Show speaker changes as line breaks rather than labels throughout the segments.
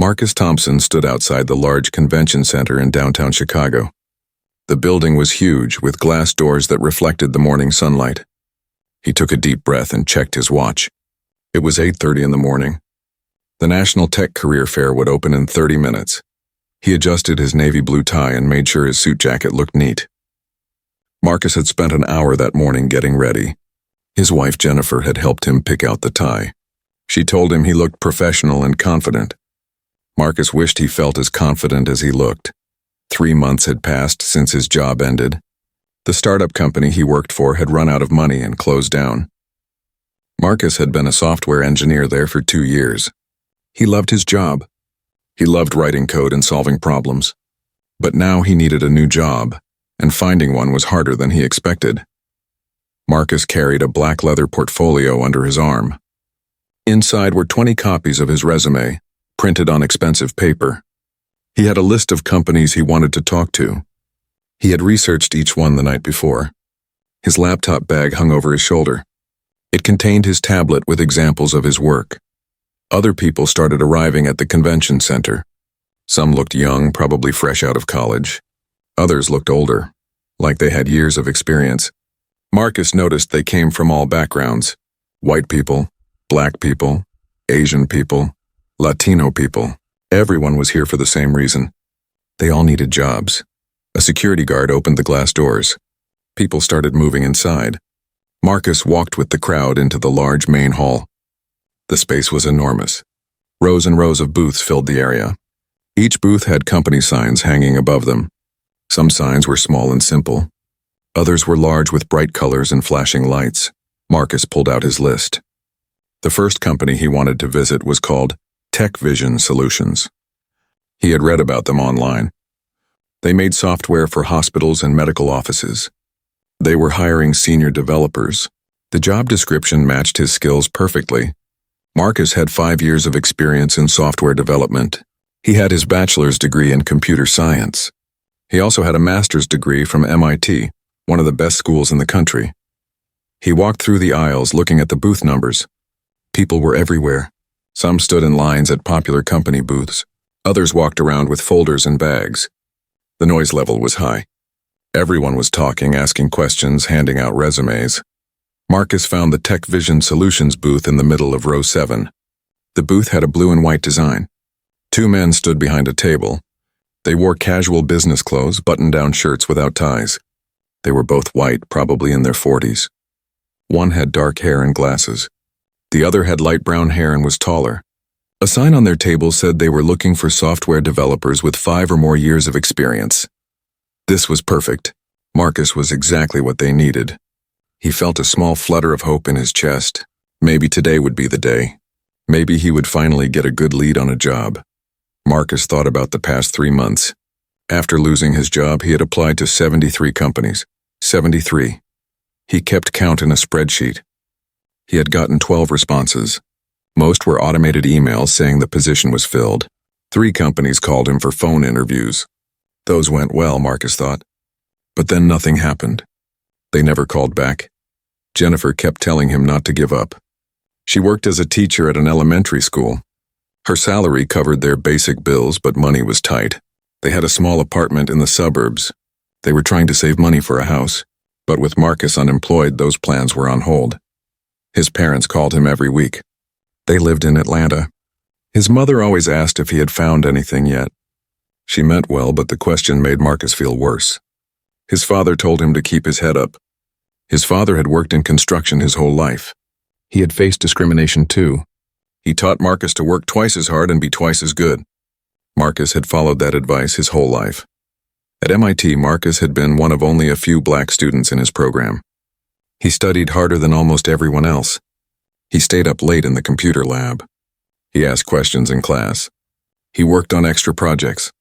Marcus Thompson stood outside the large convention center in downtown Chicago. The building was huge, with glass doors that reflected the morning sunlight. He took a deep breath and checked his watch. It was 8:30 in the morning. The National Tech Career Fair would open in 30 minutes. He adjusted his navy blue tie and made sure his suit jacket looked neat. Marcus had spent an hour that morning getting ready. His wife Jennifer had helped him pick out the tie. She told him he looked professional and confident. Marcus wished he felt as confident as he looked. 3 months had passed since his job ended. The startup company he worked for had run out of money and closed down. Marcus had been a software engineer there for 2 years. He loved his job. He loved writing code and solving problems. But now he needed a new job, and finding one was harder than he expected. Marcus carried a black leather portfolio under his arm. Inside were 20 copies of his resume, printed on expensive paper. He had a list of companies he wanted to talk to. He had researched each one the night before. His laptop bag hung over his shoulder. It contained his tablet with examples of his work. Other people started arriving at the convention center. Some looked young, probably fresh out of college. Others looked older, like they had years of experience. Marcus noticed they came from all backgrounds: white people, black people, Asian people, Latino people. Everyone was here for the same reason. They all needed jobs. A security guard opened the glass doors. People started moving inside. Marcus walked with the crowd into the large main hall. The space was enormous. Rows and rows of booths filled the area. Each booth had company signs hanging above them. Some signs were small and simple. Others were large with bright colors and flashing lights. Marcus pulled out his list. The first company he wanted to visit was called Tech Vision Solutions. He had read about them online. They made software for hospitals and medical offices. They were hiring senior developers. The job description matched his skills perfectly. Marcus had 5 years of experience in software development. He had his bachelor's degree in computer science. He also had a master's degree from MIT, one of the best schools in the country. He walked through the aisles looking at the booth numbers. People were everywhere. Some stood in lines at popular company booths. Others walked around with folders and bags. The noise level was high. Everyone was talking, asking questions, handing out resumes. Marcus found the Tech Vision Solutions booth in the middle of row 7. The booth had a blue and white design. 2 men stood behind a table. They wore casual business clothes, button-down shirts without ties. They were both white, probably in their 40s. One had dark hair and glasses. The other had light brown hair and was taller. A sign on their table said they were looking for software developers with 5 or more years of experience. This was perfect. Marcus was exactly what they needed. He felt a small flutter of hope in his chest. Maybe today would be the day. Maybe he would finally get a good lead on a job. Marcus thought about the past 3 months. After losing his job, he had applied to 73 companies. 73. He kept count in a spreadsheet. He had gotten 12 responses. Most were automated emails saying the position was filled. 3 companies called him for phone interviews. Those went well, Marcus thought. But then nothing happened. They never called back. Jennifer kept telling him not to give up. She worked as a teacher at an elementary school. Her salary covered their basic bills, but money was tight. They had a small apartment in the suburbs. They were trying to save money for a house, but with Marcus unemployed, those plans were on hold. His parents called him every week. They lived in Atlanta. His mother always asked if he had found anything yet. She meant well, but the question made Marcus feel worse. His father told him to keep his head up. His father had worked in construction his whole life. He had faced discrimination too. He taught Marcus to work twice as hard and be twice as good. Marcus had followed that advice his whole life. At MIT, Marcus had been one of only a few black students in his program. He studied harder than almost everyone else. He stayed up late in the computer lab. He asked questions in class. He worked on extra projects.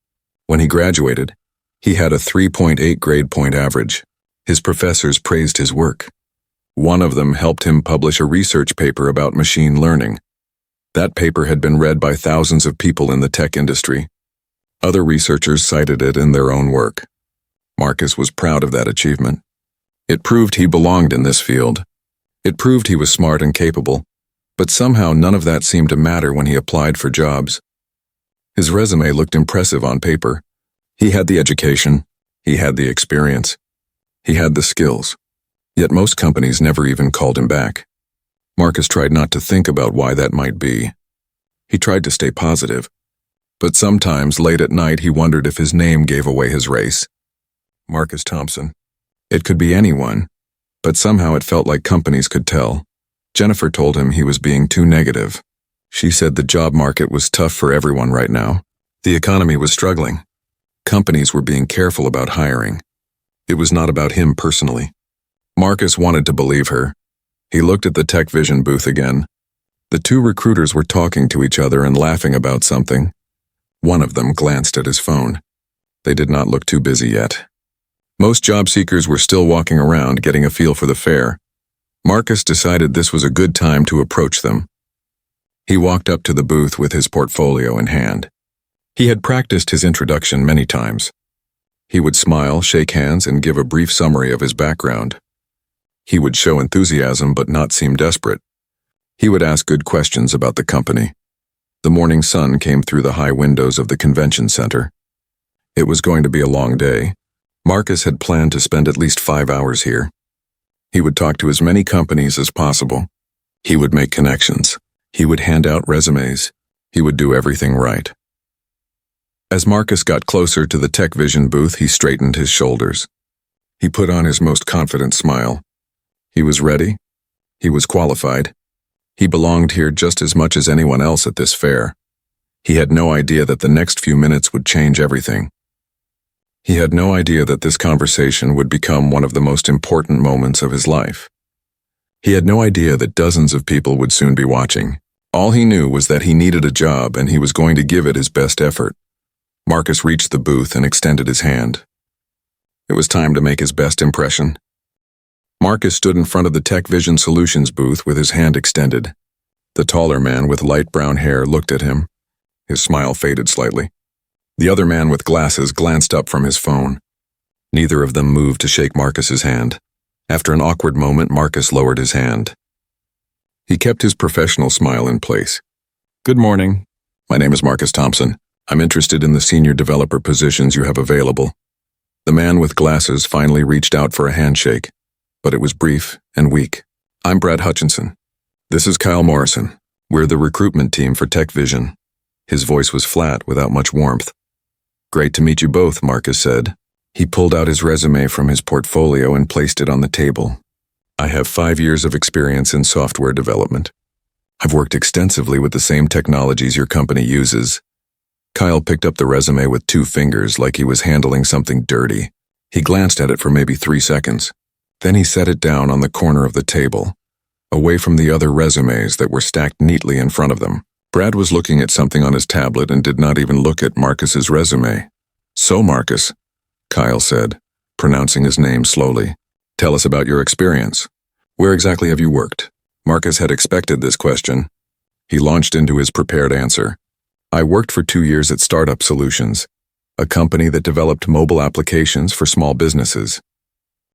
When he graduated, he had a 3.8 grade point average. His professors praised his work. One of them helped him publish a research paper about machine learning. That paper had been read by thousands of people in the tech industry. Other researchers cited it in their own work. Marcus was proud of that achievement. It proved he belonged in this field. It proved he was smart and capable, but somehow none of that seemed to matter when he applied for jobs. His resume looked impressive on paper. He had the education. He had the experience. He had the skills. Yet most companies never even called him back. Marcus tried not to think about why that might be. He tried to stay positive. But sometimes, late at night, he wondered if his name gave away his race. Marcus Thompson. It could be anyone, but somehow it felt like companies could tell. Jennifer told him he was being too negative. She said the job market was tough for everyone right now. The economy was struggling. Companies were being careful about hiring. It was not about him personally. Marcus wanted to believe her. He looked at the Tech Vision booth again. The two recruiters were talking to each other and laughing about something. One of them glanced at his phone. They did not look too busy yet. Most job seekers were still walking around, getting a feel for the fair. Marcus decided this was a good time to approach them. He walked up to the booth with his portfolio in hand. He had practiced his introduction many times. He would smile, shake hands, and give a brief summary of his background. He would show enthusiasm but not seem desperate. He would ask good questions about the company. The morning sun came through the high windows of the convention center. It was going to be a long day. Marcus had planned to spend at least 5 hours here. He would talk to as many companies as possible. He would make connections. He would hand out resumes. He would do everything right. As Marcus got closer to the Tech Vision booth, he straightened his shoulders. He put on his most confident smile. He was ready. He was qualified. He belonged here just as much as anyone else at this fair. He had no idea that the next few minutes would change everything. He had no idea that this conversation would become one of the most important moments of his life. He had no idea that dozens of people would soon be watching. All he knew was that he needed a job and he was going to give it his best effort. Marcus reached the booth and extended his hand. It was time to make his best impression. Marcus stood in front of the Tech Vision Solutions booth with his hand extended. The taller man with light brown hair looked at him. His smile faded slightly. The other man with glasses glanced up from his phone. Neither of them moved to shake Marcus's hand. After an awkward moment, Marcus lowered his hand. He kept his professional smile in place. "Good morning. My name is Marcus Thompson. I'm interested in the senior developer positions you have available." The man with glasses finally reached out for a handshake, but it was brief and weak. "I'm Brad Hutchinson. This is Kyle Morrison. We're the recruitment team for Tech Vision." His voice was flat without much warmth. "Great to meet you both," Marcus said. He pulled out his resume from his portfolio and placed it on the table. "I have 5 years of experience in software development. I've worked extensively with the same technologies your company uses." Kyle picked up the resume with 2 fingers like he was handling something dirty. He glanced at it for maybe 3 seconds. Then he set it down on the corner of the table, away from the other resumes that were stacked neatly in front of them. Brad was looking at something on his tablet and did not even look at Marcus's resume. "So, Marcus," Kyle said, pronouncing his name slowly, "tell us about your experience. Where exactly have you worked?" Marcus had expected this question. He launched into his prepared answer. "I worked for 2 years at Startup Solutions, a company that developed mobile applications for small businesses.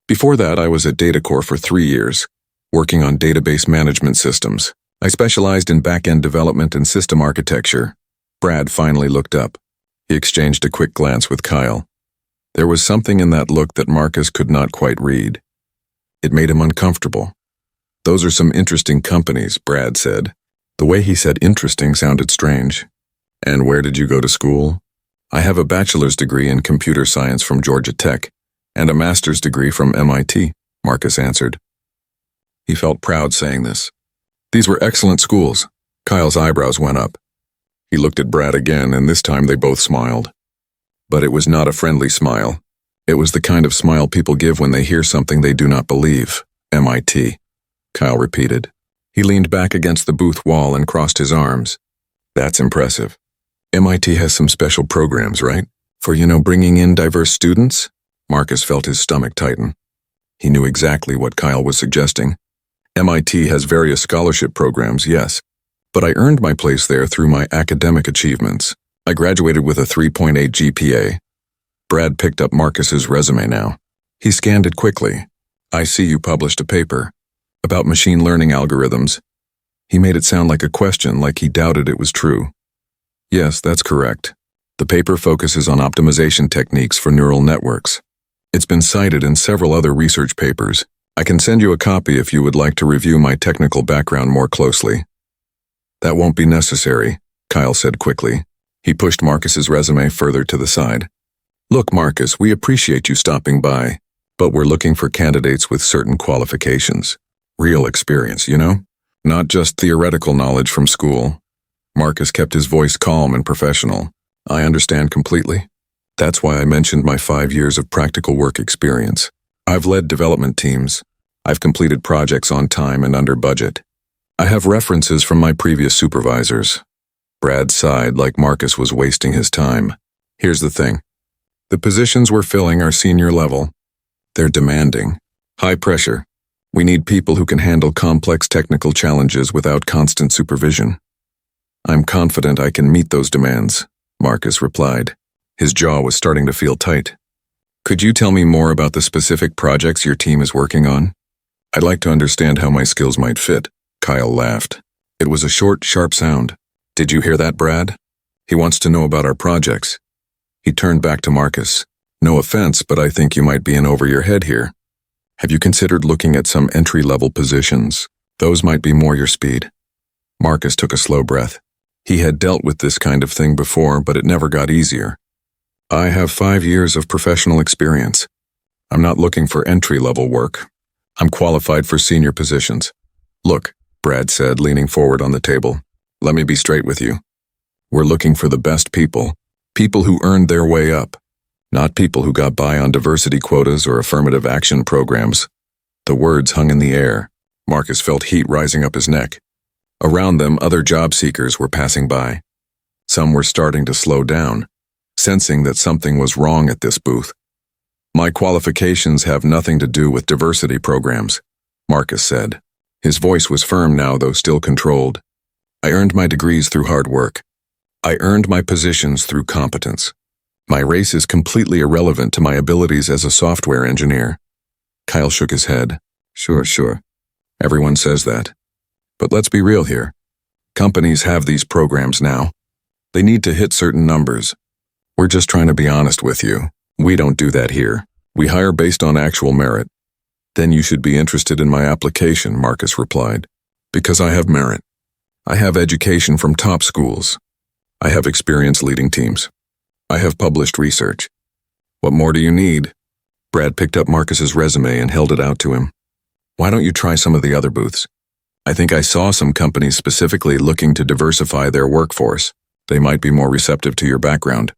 Before that, I was at DataCore for 3 years, working on database management systems. I specialized in back-end development and system architecture." Brad finally looked up. He exchanged a quick glance with Kyle. There was something in that look that Marcus could not quite read. It made him uncomfortable. "Those are some interesting companies," Brad said. The way he said interesting sounded strange. "And where did you go to school?" "I have a bachelor's degree in computer science from Georgia Tech and a master's degree from MIT, Marcus answered. He felt proud saying this. These were excellent schools. Kyle's eyebrows went up. He looked at Brad again, and this time they both smiled. But it was not a friendly smile. It was the kind of smile people give when they hear something they do not believe. MIT, Kyle repeated. He leaned back against the booth wall and crossed his arms. That's impressive. MIT has some special programs, right? For, bringing in diverse students? Marcus felt his stomach tighten. He knew exactly what Kyle was suggesting. MIT has various scholarship programs, yes, but I earned my place there through my academic achievements. I graduated with a 3.8 GPA. Brad picked up Marcus's resume now. He scanned it quickly. I see you published a paper about machine learning algorithms. He made it sound like a question, like he doubted it was true. Yes, that's correct. The paper focuses on optimization techniques for neural networks. It's been cited in several other research papers. I can send you a copy if you would like to review my technical background more closely. That won't be necessary, Kyle said quickly. He pushed Marcus's resume further to the side. Look, Marcus, we appreciate you stopping by, but we're looking for candidates with certain qualifications. Real experience, you know? Not just theoretical knowledge from school. Marcus kept his voice calm and professional. I understand completely. That's why I mentioned my 5 years of practical work experience. I've led development teams. I've completed projects on time and under budget. I have references from my previous supervisors. Brad sighed like Marcus was wasting his time. Here's the thing. The positions we're filling are senior level. They're demanding. High pressure. We need people who can handle complex technical challenges without constant supervision. I'm confident I can meet those demands, Marcus replied. His jaw was starting to feel tight. Could you tell me more about the specific projects your team is working on? I'd like to understand how my skills might fit. Kyle laughed. It was a short, sharp sound. Did you hear that, Brad? He wants to know about our projects. He turned back to Marcus. No offense, but I think you might be in over your head here. Have you considered looking at some entry-level positions? Those might be more your speed. Marcus took a slow breath. He had dealt with this kind of thing before, but it never got easier. I have 5 years of professional experience. I'm not looking for entry-level work. I'm qualified for senior positions. Look, Brad said, leaning forward on the table. Let me be straight with you. We're looking for the best people. People who earned their way up. Not people who got by on diversity quotas or affirmative action programs. The words hung in the air. Marcus felt heat rising up his neck. Around them, other job seekers were passing by. Some were starting to slow down, sensing that something was wrong at this booth. My qualifications have nothing to do with diversity programs, Marcus said. His voice was firm now, though still controlled. I earned my degrees through hard work. I earned my positions through competence. My race is completely irrelevant to my abilities as a software engineer. Kyle shook his head. Sure. Everyone says that. But let's be real here. Companies have these programs now. They need to hit certain numbers. We're just trying to be honest with you. We don't do that here. We hire based on actual merit. Then you should be interested in my application, Marcus replied. Because I have merit. I have education from top schools. I have experience leading teams. I have published research. What more do you need? Brad picked up Marcus's resume and held it out to him. Why don't you try some of the other booths? I think I saw some companies specifically looking to diversify their workforce. They might be more receptive to your background.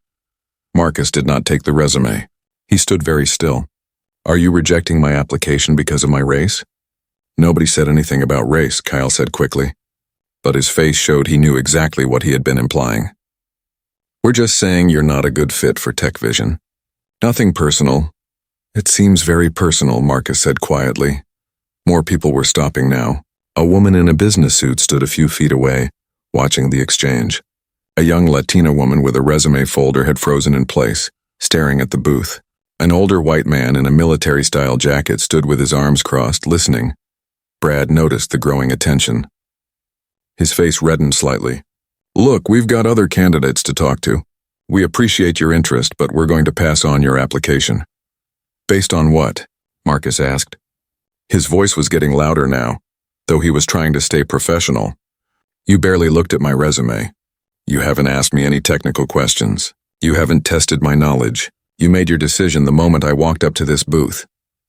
Marcus did not take the resume. He stood very still. Are you rejecting my application because of my race? Nobody said anything about race, Kyle said quickly. But his face showed he knew exactly what he had been implying. We're just saying you're not a good fit for Tech Vision. Nothing personal. It seems very personal, Marcus said quietly. More people were stopping now. A woman in a business suit stood a few feet away, watching the exchange. A young Latina woman with a resume folder had frozen in place, staring at the booth. An older white man in a military-style jacket stood with his arms crossed, listening. Brad noticed the growing attention. His face reddened slightly. Look, we've got other candidates to talk to. We appreciate your interest, but we're going to pass on your application. Based on what? Marcus asked. His voice was getting louder now, though he was trying to stay professional. You barely looked at my resume. You haven't asked me any technical questions. You haven't tested my knowledge. You made your decision the moment I walked up to this booth.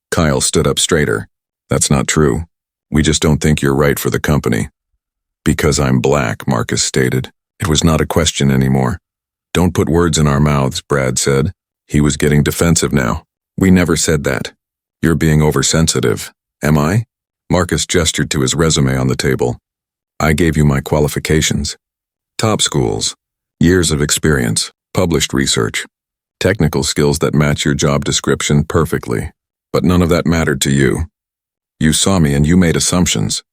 Kyle stood up straighter. That's not true. We just don't think you're right for the company. Because I'm black, Marcus stated. It was not a question anymore. Don't put words in our mouths, Brad said. He was getting defensive now. We never said that. You're being oversensitive. Am I? Marcus gestured to his resume on the table. I gave you my qualifications. Top schools, years of experience, published research, technical skills that match your job description perfectly. But none of that mattered to you. You saw me and you made assumptions.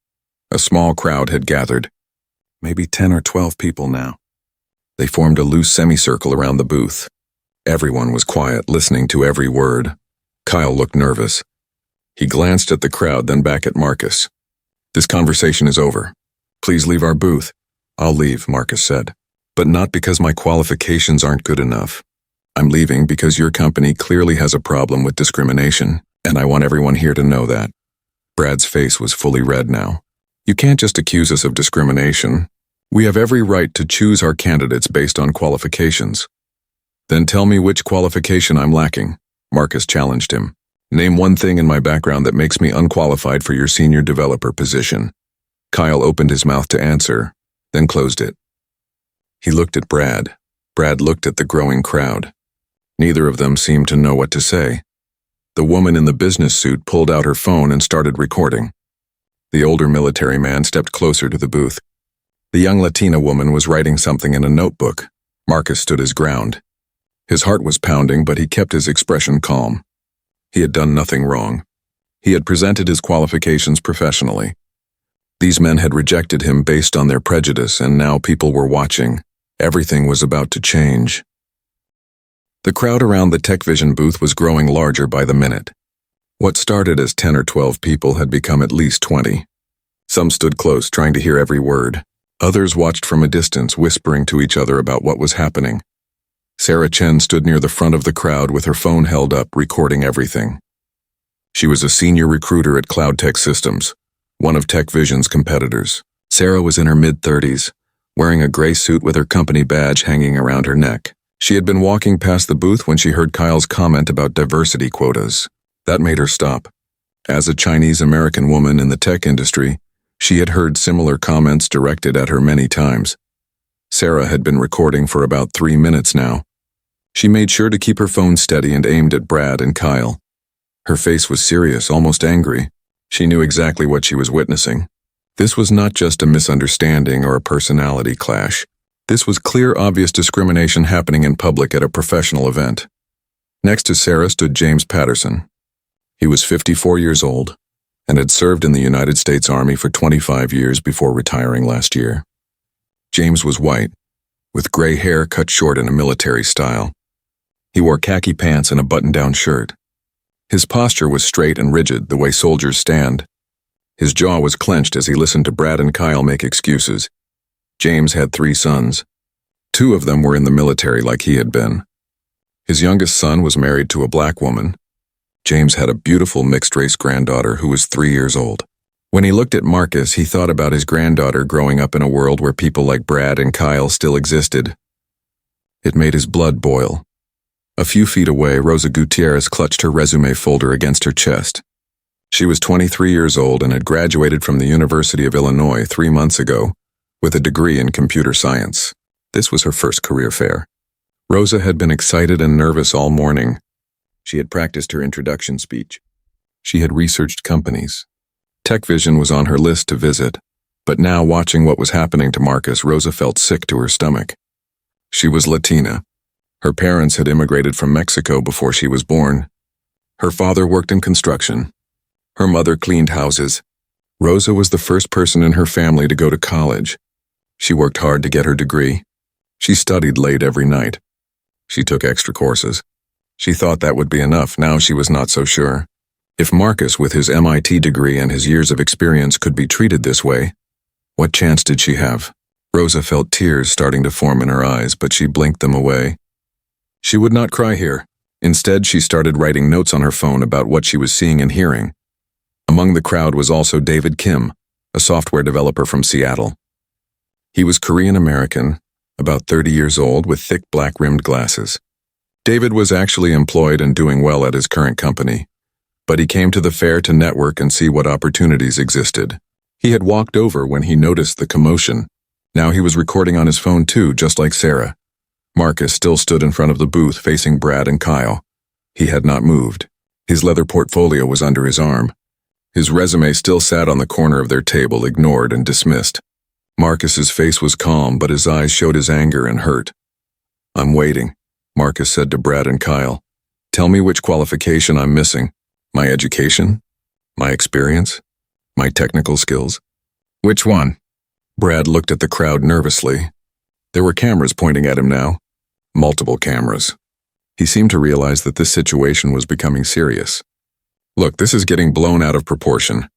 A small crowd had gathered. Maybe 10 or 12 people now. They formed a loose semicircle around the booth. Everyone was quiet, listening to every word. Kyle looked nervous. He glanced at the crowd, then back at Marcus. This conversation is over. Please leave our booth. I'll leave, Marcus said. But not because my qualifications aren't good enough. I'm leaving because your company clearly has a problem with discrimination, and I want everyone here to know that. Brad's face was fully red now. You can't just accuse us of discrimination. We have every right to choose our candidates based on qualifications. Then tell me which qualification I'm lacking, Marcus challenged him. Name one thing in my background that makes me unqualified for your senior developer position. Kyle opened his mouth to answer, then closed it. He looked at Brad. Brad looked at the growing crowd. Neither of them seemed to know what to say. The woman in the business suit pulled out her phone and started recording. The older military man stepped closer to the booth. The young Latina woman was writing something in a notebook. Marcus stood his ground. His heart was pounding, but he kept his expression calm. He had done nothing wrong. He had presented his qualifications professionally. These men had rejected him based on their prejudice, and now people were watching. Everything was about to change. The crowd around the TechVision booth was growing larger by the minute. What started as 10 or 12 people had become at least 20. Some stood close, trying to hear every word. Others watched from a distance, whispering to each other about what was happening. Sarah Chen stood near the front of the crowd with her phone held up, recording everything. She was a senior recruiter at Cloud Tech Systems, one of TechVision's competitors. Sarah was in her mid-30s, wearing a gray suit with her company badge hanging around her neck. She had been walking past the booth when she heard Kyle's comment about diversity quotas. That made her stop. As a Chinese-American woman in the tech industry, she had heard similar comments directed at her many times. Sarah had been recording for about 3 minutes now. She made sure to keep her phone steady and aimed at Brad and Kyle. Her face was serious, almost angry. She knew exactly what she was witnessing. This was not just a misunderstanding or a personality clash. This was clear, obvious discrimination happening in public at a professional event. Next to Sarah stood James Patterson. He was 54 years old and had served in the United States Army for 25 years before retiring last year. James was white, with gray hair cut short in a military style. He wore khaki pants and a button-down shirt. His posture was straight and rigid, the way soldiers stand. His jaw was clenched as he listened to Brad and Kyle make excuses. James had 3 sons. 2 of them were in the military like he had been. His youngest son was married to a black woman. James had a beautiful mixed-race granddaughter who was 3 years old. When he looked at Marcus, he thought about his granddaughter growing up in a world where people like Brad and Kyle still existed. It made his blood boil. A few feet away, Rosa Gutierrez clutched her resume folder against her chest. She was 23 years old and had graduated from the University of Illinois 3 months ago with a degree in computer science. This was her first career fair. Rosa had been excited and nervous all morning. She had practiced her introduction speech. She had researched companies. TechVision was on her list to visit, but now watching what was happening to Marcus, Rosa felt sick to her stomach. She was Latina. Her parents had immigrated from Mexico before she was born. Her father worked in construction. Her mother cleaned houses. Rosa was the first person in her family to go to college. She worked hard to get her degree. She studied late every night. She took extra courses. She thought that would be enough. Now she was not so sure. If Marcus, with his MIT degree and his years of experience, could be treated this way, what chance did she have? Rosa felt tears starting to form in her eyes, but she blinked them away. She would not cry here. Instead, she started writing notes on her phone about what she was seeing and hearing. Among the crowd was also David Kim, a software developer from Seattle. He was Korean-American, about 30 years old, with thick black-rimmed glasses. David was actually employed and doing well at his current company, but he came to the fair to network and see what opportunities existed. He had walked over when he noticed the commotion. Now he was recording on his phone too, just like Sarah. Marcus still stood in front of the booth facing Brad and Kyle. He had not moved. His leather portfolio was under his arm. His resume still sat on the corner of their table, ignored and dismissed. Marcus's face was calm, but his eyes showed his anger and hurt. "I'm waiting," Marcus said to Brad and Kyle. "Tell me which qualification I'm missing. My education? My experience? My technical skills?" "Which one?" Brad looked at the crowd nervously. There were cameras pointing at him now. Multiple cameras. He seemed to realize that this situation was becoming serious. "Look, this is getting blown out of proportion.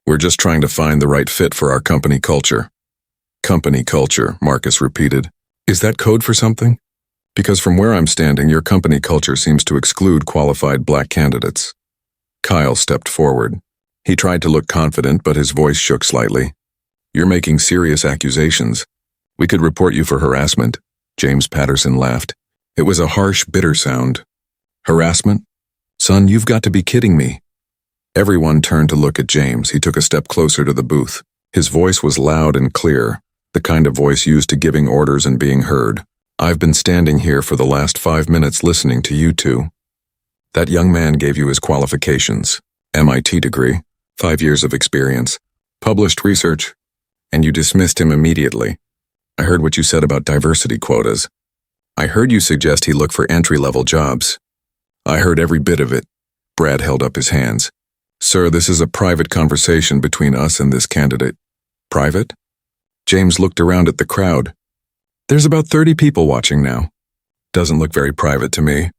We're just trying to find the right fit for our company culture." "Company culture," Marcus repeated. Is that code for something? Because from where I'm standing, your company culture seems to exclude qualified black candidates. Kyle stepped forward. He tried to look confident, but his voice shook slightly. You're making serious accusations. We could report you for harassment. James Patterson laughed. It was a harsh, bitter sound. Harassment? Son, you've got to be kidding me. Everyone turned to look at James. He took a step closer to the booth. His voice was loud and clear, the kind of voice used to giving orders and being heard. I've been standing here for the last 5 minutes listening to you two. That young man gave you his qualifications. MIT degree, 5 years of experience, published research, and you dismissed him immediately. I heard what you said about diversity quotas. I heard you suggest he look for entry-level jobs. I heard every bit of it. Brad held up his hands. Sir, this is a private conversation between us and this candidate. Private? James looked around at the crowd. There's about 30 people watching now. Doesn't look very private to me.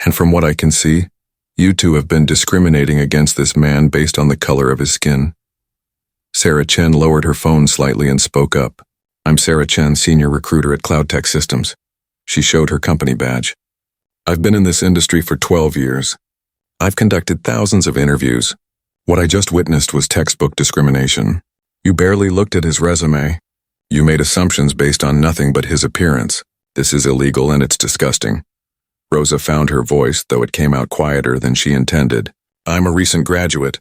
And from what I can see, you two have been discriminating against this man based on the color of his skin. Sarah Chen lowered her phone slightly and spoke up. I'm Sarah Chen, senior recruiter at Cloud Tech Systems. She showed her company badge. I've been in this industry for 12 years. I've conducted thousands of interviews. What I just witnessed was textbook discrimination. You barely looked at his resume. You made assumptions based on nothing but his appearance. This is illegal and it's disgusting. Rosa found her voice, though it came out quieter than she intended. I'm a recent graduate.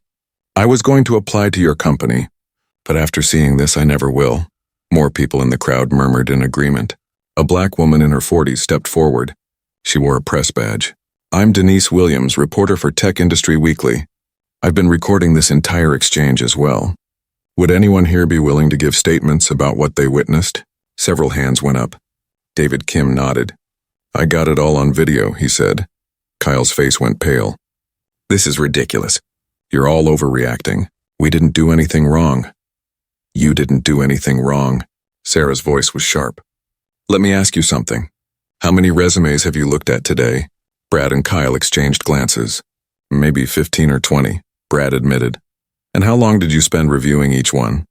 I was going to apply to your company, but after seeing this, I never will. More people in the crowd murmured in agreement. A black woman in her 40s stepped forward. She wore a press badge. I'm Denise Williams, reporter for Tech Industry Weekly. I've been recording this entire exchange as well. Would anyone here be willing to give statements about what they witnessed? Several hands went up. David Kim nodded. I got it all on video, he said. Kyle's face went pale. This is ridiculous. You're all overreacting. We didn't do anything wrong. You didn't do anything wrong. Sarah's voice was sharp. Let me ask you something. How many resumes have you looked at today? Brad and Kyle exchanged glances. Maybe 15 or 20, Brad admitted. And how long did you spend reviewing each one?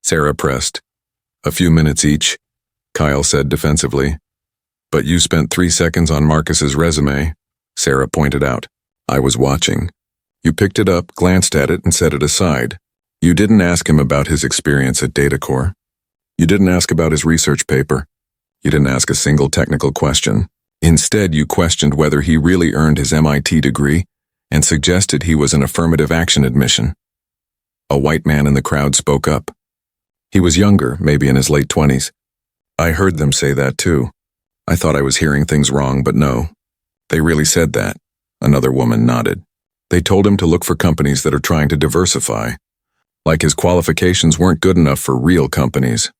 Sarah pressed. A few minutes each, Kyle said defensively. But you spent 3 seconds on Marcus's resume, Sarah pointed out. I was watching. You picked it up, glanced at it, and set it aside. You didn't ask him about his experience at DataCore. You didn't ask about his research paper. You didn't ask a single technical question. Instead, you questioned whether he really earned his MIT degree and suggested he was an affirmative action admission. A white man in the crowd spoke up. He was younger, maybe in his late 20s. I heard them say that too. I thought I was hearing things wrong, but no. They really said that. Another woman nodded. They told him to look for companies that are trying to diversify. Like his qualifications weren't good enough for real companies.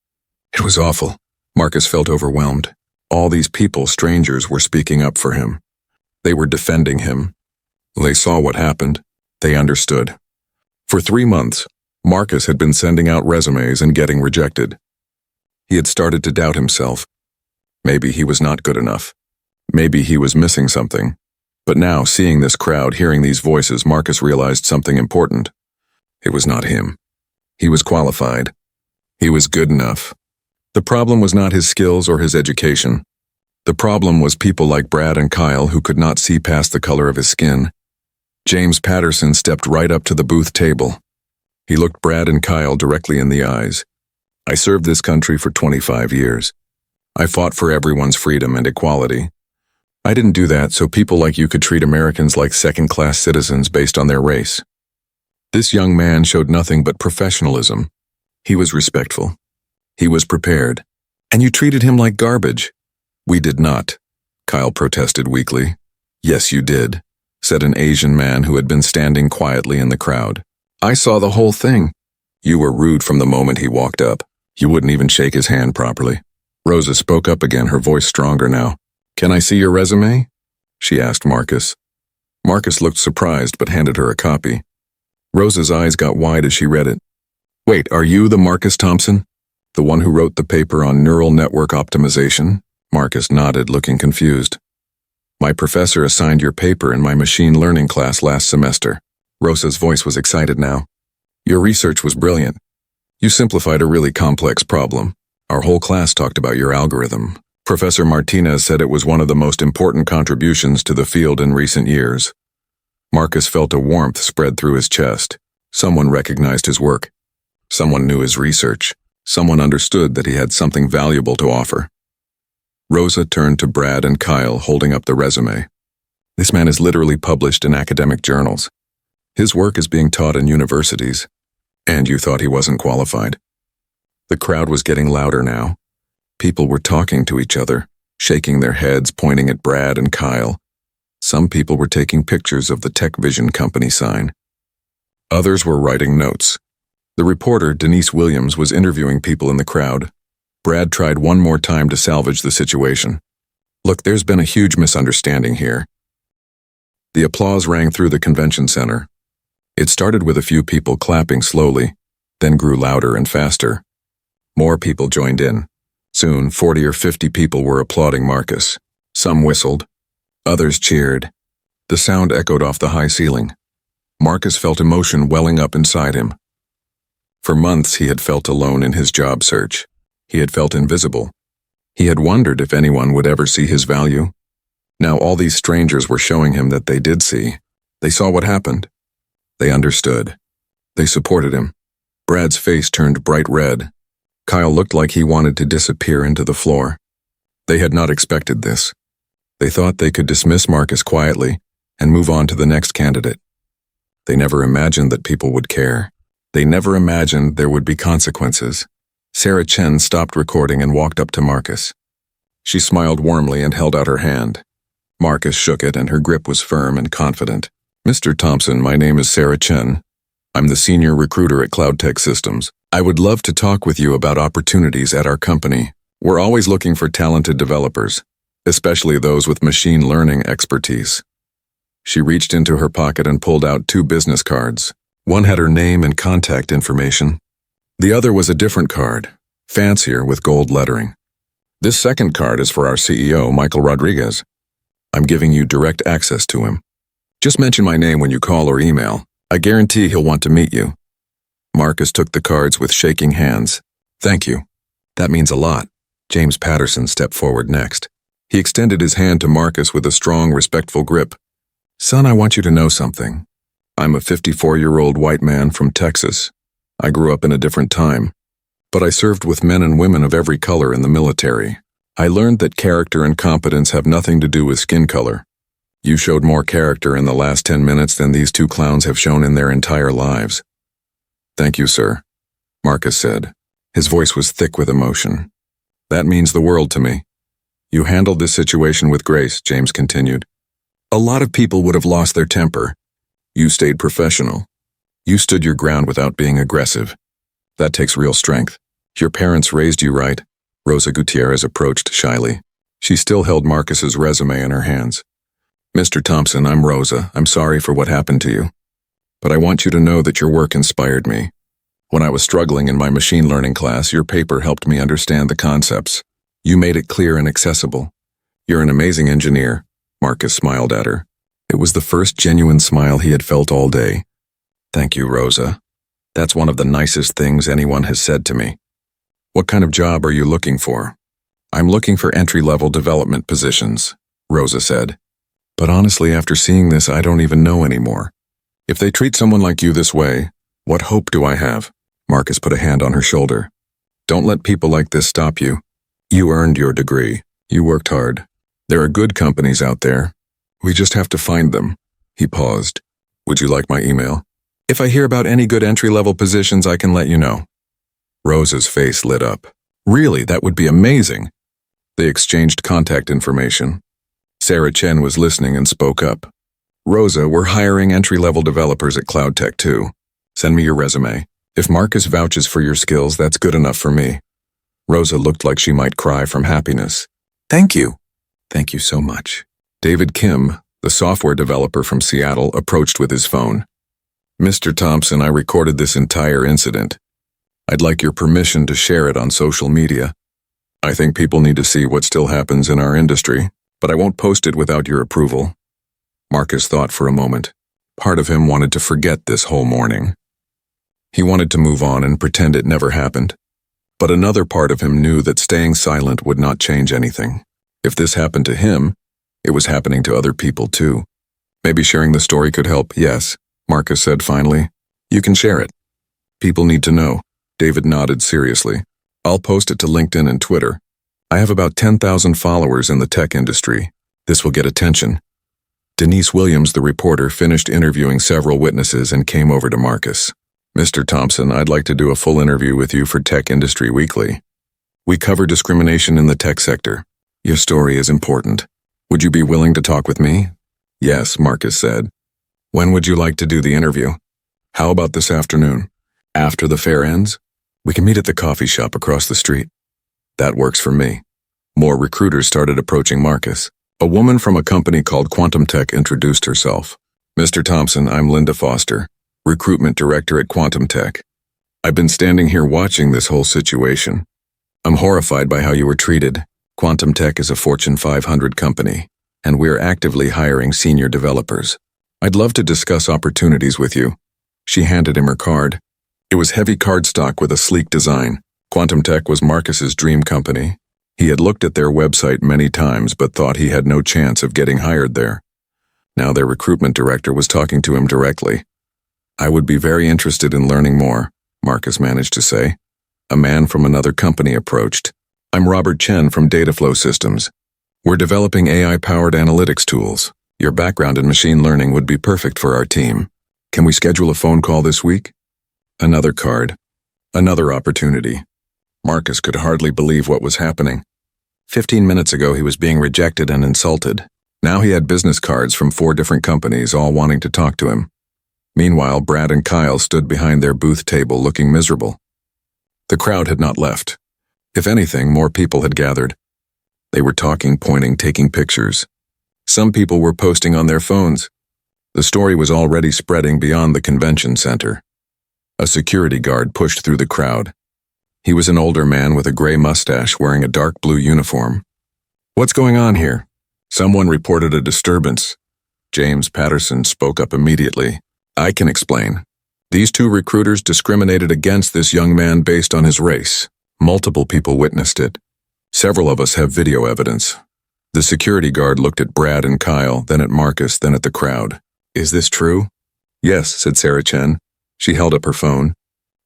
It was awful. Marcus felt overwhelmed. All these people, strangers, were speaking up for him. They were defending him. They saw what happened. They understood. For 3 months, Marcus had been sending out resumes and getting rejected. He had started to doubt himself. Maybe he was not good enough. Maybe he was missing something. But now, seeing this crowd, hearing these voices, Marcus realized something important. It was not him. He was qualified. He was good enough. The problem was not his skills or his education. The problem was people like Brad and Kyle who could not see past the color of his skin. James Patterson stepped right up to the booth table. He looked Brad and Kyle directly in the eyes. I served this country for 25 years. I fought for everyone's freedom and equality. I didn't do that so people like you could treat Americans like second-class citizens based on their race. This young man showed nothing but professionalism. He was respectful. He was prepared. And you treated him like garbage. We did not, Kyle protested weakly. Yes, you did, said an Asian man who had been standing quietly in the crowd. I saw the whole thing. You were rude from the moment he walked up. You wouldn't even shake his hand properly. Rosa spoke up again, her voice stronger now. Can I see your resume? She asked Marcus. Marcus looked surprised but handed her a copy. Rosa's eyes got wide as she read it. Wait, are you the Marcus Thompson? The one who wrote the paper on neural network optimization? Marcus nodded, looking confused. My professor assigned your paper in my machine learning class last semester. Rosa's voice was excited now. Your research was brilliant. You simplified a really complex problem. Our whole class talked about your algorithm. Professor Martinez said it was one of the most important contributions to the field in recent years. Marcus felt a warmth spread through his chest. Someone recognized his work. Someone knew his research. Someone understood that he had something valuable to offer. Rosa turned to Brad and Kyle, holding up the resume. This man is literally published in academic journals. His work is being taught in universities. And you thought he wasn't qualified. The crowd was getting louder now. People were talking to each other, shaking their heads, pointing at Brad and Kyle. Some people were taking pictures of the Tech Vision Company sign. Others were writing notes. The reporter, Denise Williams, was interviewing people in the crowd. Brad tried one more time to salvage the situation. Look, there's been a huge misunderstanding here. The applause rang through the convention center. It started with a few people clapping slowly, then grew louder and faster. More people joined in. Soon, 40 or 50 people were applauding Marcus. Some whistled. Others cheered. The sound echoed off the high ceiling. Marcus felt emotion welling up inside him. For months, he had felt alone in his job search. He had felt invisible. He had wondered if anyone would ever see his value. Now all these strangers were showing him that they did see. They saw what happened. They understood. They supported him. Brad's face turned bright red. Kyle looked like he wanted to disappear into the floor. They had not expected this. They thought they could dismiss Marcus quietly and move on to the next candidate. They never imagined that people would care. They never imagined there would be consequences. Sarah Chen stopped recording and walked up to Marcus. She smiled warmly and held out her hand. Marcus shook it, and her grip was firm and confident. Mr. Thompson, my name is Sarah Chen. I'm the senior recruiter at Cloud Tech Systems. I would love to talk with you about opportunities at our company. We're always looking for talented developers, especially those with machine learning expertise. She reached into her pocket and pulled out 2 business cards. One had her name and contact information. The other was a different card, fancier with gold lettering. This second card is for our CEO, Michael Rodriguez. I'm giving you direct access to him. Just mention my name when you call or email. I guarantee he'll want to meet you. Marcus took the cards with shaking hands. Thank you. That means a lot. James Patterson stepped forward next. He extended his hand to Marcus with a strong, respectful grip. Son, I want you to know something. I'm a 54-year-old white man from Texas. I grew up in a different time, but I served with men and women of every color in the military. I learned that character and competence have nothing to do with skin color. You showed more character in the last 10 minutes than these 2 clowns have shown in their entire lives. Thank you, sir, Marcus said. His voice was thick with emotion. That means the world to me. You handled this situation with grace, James continued. A lot of people would have lost their temper. You stayed professional. You stood your ground without being aggressive. That takes real strength. Your parents raised you right. Rosa Gutierrez approached shyly. She still held Marcus's resume in her hands. Mr. Thompson, I'm Rosa. I'm sorry for what happened to you. But I want you to know that your work inspired me. When I was struggling in my machine learning class, your paper helped me understand the concepts. You made it clear and accessible. You're an amazing engineer. Marcus smiled at her. It was the first genuine smile he had felt all day. Thank you, Rosa. That's one of the nicest things anyone has said to me. What kind of job are you looking for? I'm looking for entry-level development positions, Rosa said. But honestly, after seeing this, I don't even know anymore. If they treat someone like you this way, what hope do I have? Marcus put a hand on her shoulder. Don't let people like this stop you. You earned your degree. You worked hard. There are good companies out there. We just have to find them. He paused. Would you like my email? If I hear about any good entry-level positions, I can let you know. Rosa's face lit up. Really, that would be amazing. They exchanged contact information. Sarah Chen was listening and spoke up. Rosa, we're hiring entry-level developers at Cloud Tech too. Send me your resume. If Marcus vouches for your skills, that's good enough for me. Rosa looked like she might cry from happiness. Thank you. Thank you so much. David Kim, the software developer from Seattle, approached with his phone. Mr. Thompson, I recorded this entire incident. I'd like your permission to share it on social media. I think people need to see what still happens in our industry, but I won't post it without your approval. Marcus thought for a moment. Part of him wanted to forget this whole morning. He wanted to move on and pretend it never happened. But another part of him knew that staying silent would not change anything. If this happened to him, it was happening to other people too. Maybe sharing the story could help. Yes, Marcus said finally. You can share it. People need to know. David nodded seriously. I'll post it to LinkedIn and Twitter. I have about 10,000 followers in the tech industry. This will get attention. Denise Williams, the reporter, finished interviewing several witnesses and came over to Marcus. Mr. Thompson, I'd like to do a full interview with you for Tech Industry Weekly. We cover discrimination in the tech sector. Your story is important. Would you be willing to talk with me? Yes, Marcus said. When would you like to do the interview? How about this afternoon? After the fair ends? We can meet at the coffee shop across the street. That works for me. More recruiters started approaching Marcus. A woman from a company called Quantum Tech introduced herself. Mr. Thompson, I'm Linda Foster, recruitment director at Quantum Tech. I've been standing here watching this whole situation. I'm horrified by how you were treated. Quantum Tech is a Fortune 500 company, and we're actively hiring senior developers. I'd love to discuss opportunities with you. She handed him her card. It was heavy cardstock with a sleek design. Quantum Tech was Marcus's dream company. He had looked at their website many times but thought he had no chance of getting hired there. Now their recruitment director was talking to him directly. I would be very interested in learning more, Marcus managed to say. A man from another company approached. I'm Robert Chen from Dataflow Systems. We're developing AI-powered analytics tools. Your background in machine learning would be perfect for our team. Can we schedule a phone call this week? Another card. Another opportunity. Marcus could hardly believe what was happening. 15 minutes ago he was being rejected and insulted. Now he had business cards from 4 different companies all wanting to talk to him. Meanwhile, Brad and Kyle stood behind their booth table looking miserable. The crowd had not left. If anything, more people had gathered. They were talking, pointing, taking pictures. Some people were posting on their phones. The story was already spreading beyond the convention center. A security guard pushed through the crowd. He was an older man with a gray mustache wearing a dark blue uniform. What's going on here? Someone reported a disturbance. James Patterson spoke up immediately. I can explain. These 2 recruiters discriminated against this young man based on his race. Multiple people witnessed it. Several of us have video evidence. The security guard looked at Brad and Kyle, then at Marcus, then at the crowd. Is this true? Yes, said Sarah Chen. She held up her phone.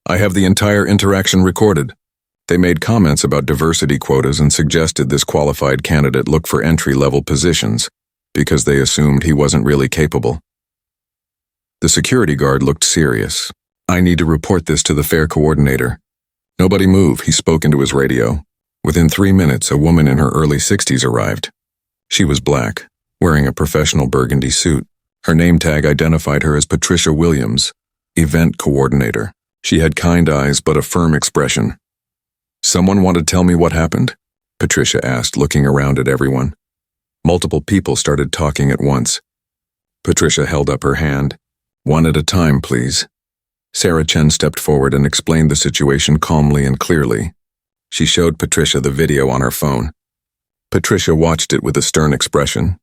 I have the entire interaction recorded. They made comments about diversity quotas and suggested this qualified candidate look for entry-level positions because they assumed he wasn't really capable. The security guard looked serious. I need to report this to the fair coordinator. Nobody move, he spoke into his radio. Within 3 minutes, a woman in her early 60s arrived. She was black, wearing a professional burgundy suit. Her name tag identified her as Patricia Williams, event coordinator. She had kind eyes but a firm expression. Someone want to tell me what happened? Patricia asked, looking around at everyone. Multiple people started talking at once. Patricia held up her hand. One at a time, please. Sarah Chen stepped forward and explained the situation calmly and clearly. She showed Patricia the video on her phone. Patricia watched it with a stern expression.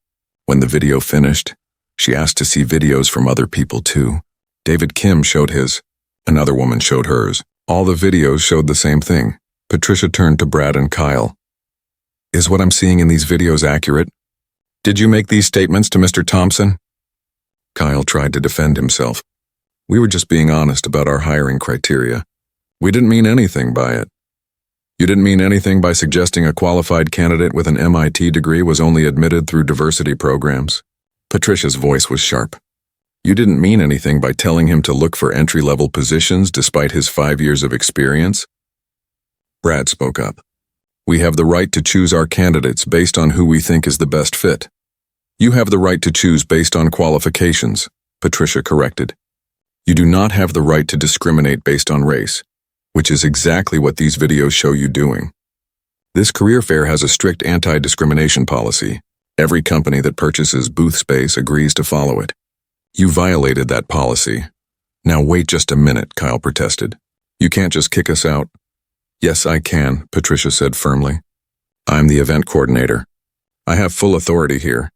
When the video finished, she asked to see videos from other people too. David Kim showed his. Another woman showed hers. All the videos showed the same thing. Patricia turned to Brad and Kyle. Is what I'm seeing in these videos accurate? Did you make these statements to Mr. Thompson? Kyle tried to defend himself. We were just being honest about our hiring criteria. We didn't mean anything by it. You didn't mean anything by suggesting a qualified candidate with an MIT degree was only admitted through diversity programs? Patricia's voice was sharp. You didn't mean anything by telling him to look for entry-level positions despite his 5 years of experience? Brad spoke up. We have the right to choose our candidates based on who we think is the best fit. You have the right to choose based on qualifications, Patricia corrected. You do not have the right to discriminate based on race, which is exactly what these videos show you doing. This career fair has a strict anti-discrimination policy. Every company that purchases booth space agrees to follow it. You violated that policy. Now wait just a minute, Kyle protested. You can't just kick us out. Yes, I can, Patricia said firmly. I'm the event coordinator. I have full authority here.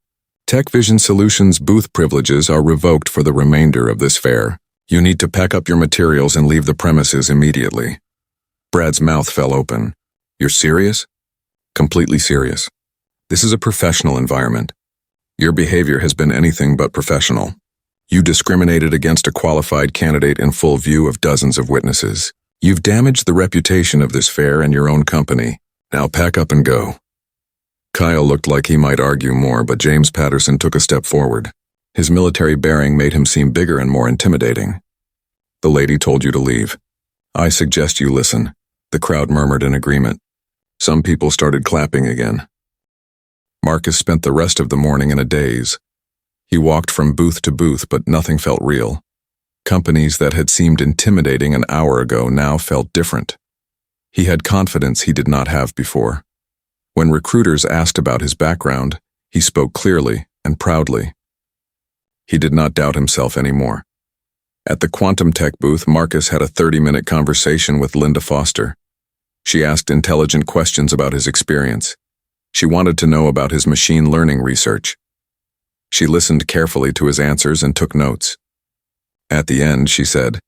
Tech Vision Solutions booth privileges are revoked for the remainder of this fair. You need to pack up your materials and leave the premises immediately. Brad's mouth fell open. You're serious? Completely serious. This is a professional environment. Your behavior has been anything but professional. You discriminated against a qualified candidate in full view of dozens of witnesses. You've damaged the reputation of this fair and your own company. Now pack up and go. Kyle looked like he might argue more, but James Patterson took a step forward. His military bearing made him seem bigger and more intimidating. The lady told you to leave. I suggest you listen. The crowd murmured in agreement. Some people started clapping again. Marcus spent the rest of the morning in a daze. He walked from booth to booth, but nothing felt real. Companies that had seemed intimidating an hour ago now felt different. He had confidence he did not have before. When recruiters asked about his background, he spoke clearly and proudly. He did not doubt himself anymore. At the Quantum Tech booth, Marcus had a 30-minute conversation with Linda Foster. She asked intelligent questions about his experience. She wanted to know about his machine learning research. She listened carefully to his answers and took notes. At the end, she said,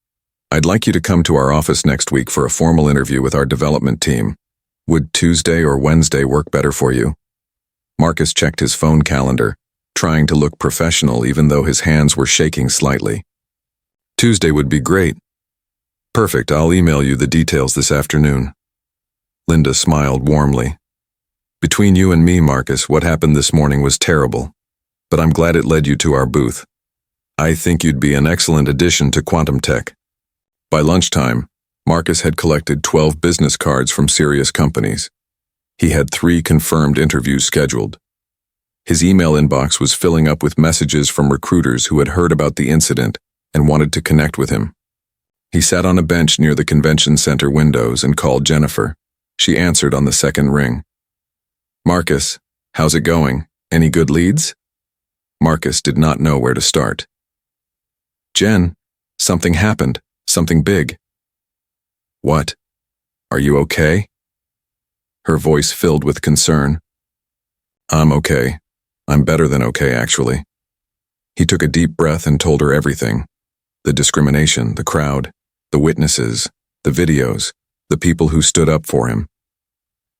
"I'd like you to come to our office next week for a formal interview with our development team. Would Tuesday or Wednesday work better for you?" Marcus checked his phone calendar, trying to look professional even though his hands were shaking slightly. "Tuesday would be great." "Perfect, I'll email you the details this afternoon." Linda smiled warmly. "Between you and me, Marcus, what happened this morning was terrible. But I'm glad it led you to our booth. I think you'd be an excellent addition to Quantum Tech." By lunchtime, Marcus had collected 12 business cards from serious companies. He had 3 confirmed interviews scheduled. His email inbox was filling up with messages from recruiters who had heard about the incident and wanted to connect with him. He sat on a bench near the convention center windows and called Jennifer. She answered on the second ring. "Marcus, how's it going? Any good leads?" Marcus did not know where to start. "Jen, something happened. Something big." "What? Are you okay?" Her voice filled with concern. "I'm okay. I'm better than okay, actually." He took a deep breath and told her everything. The discrimination, the crowd, the witnesses, the videos, the people who stood up for him.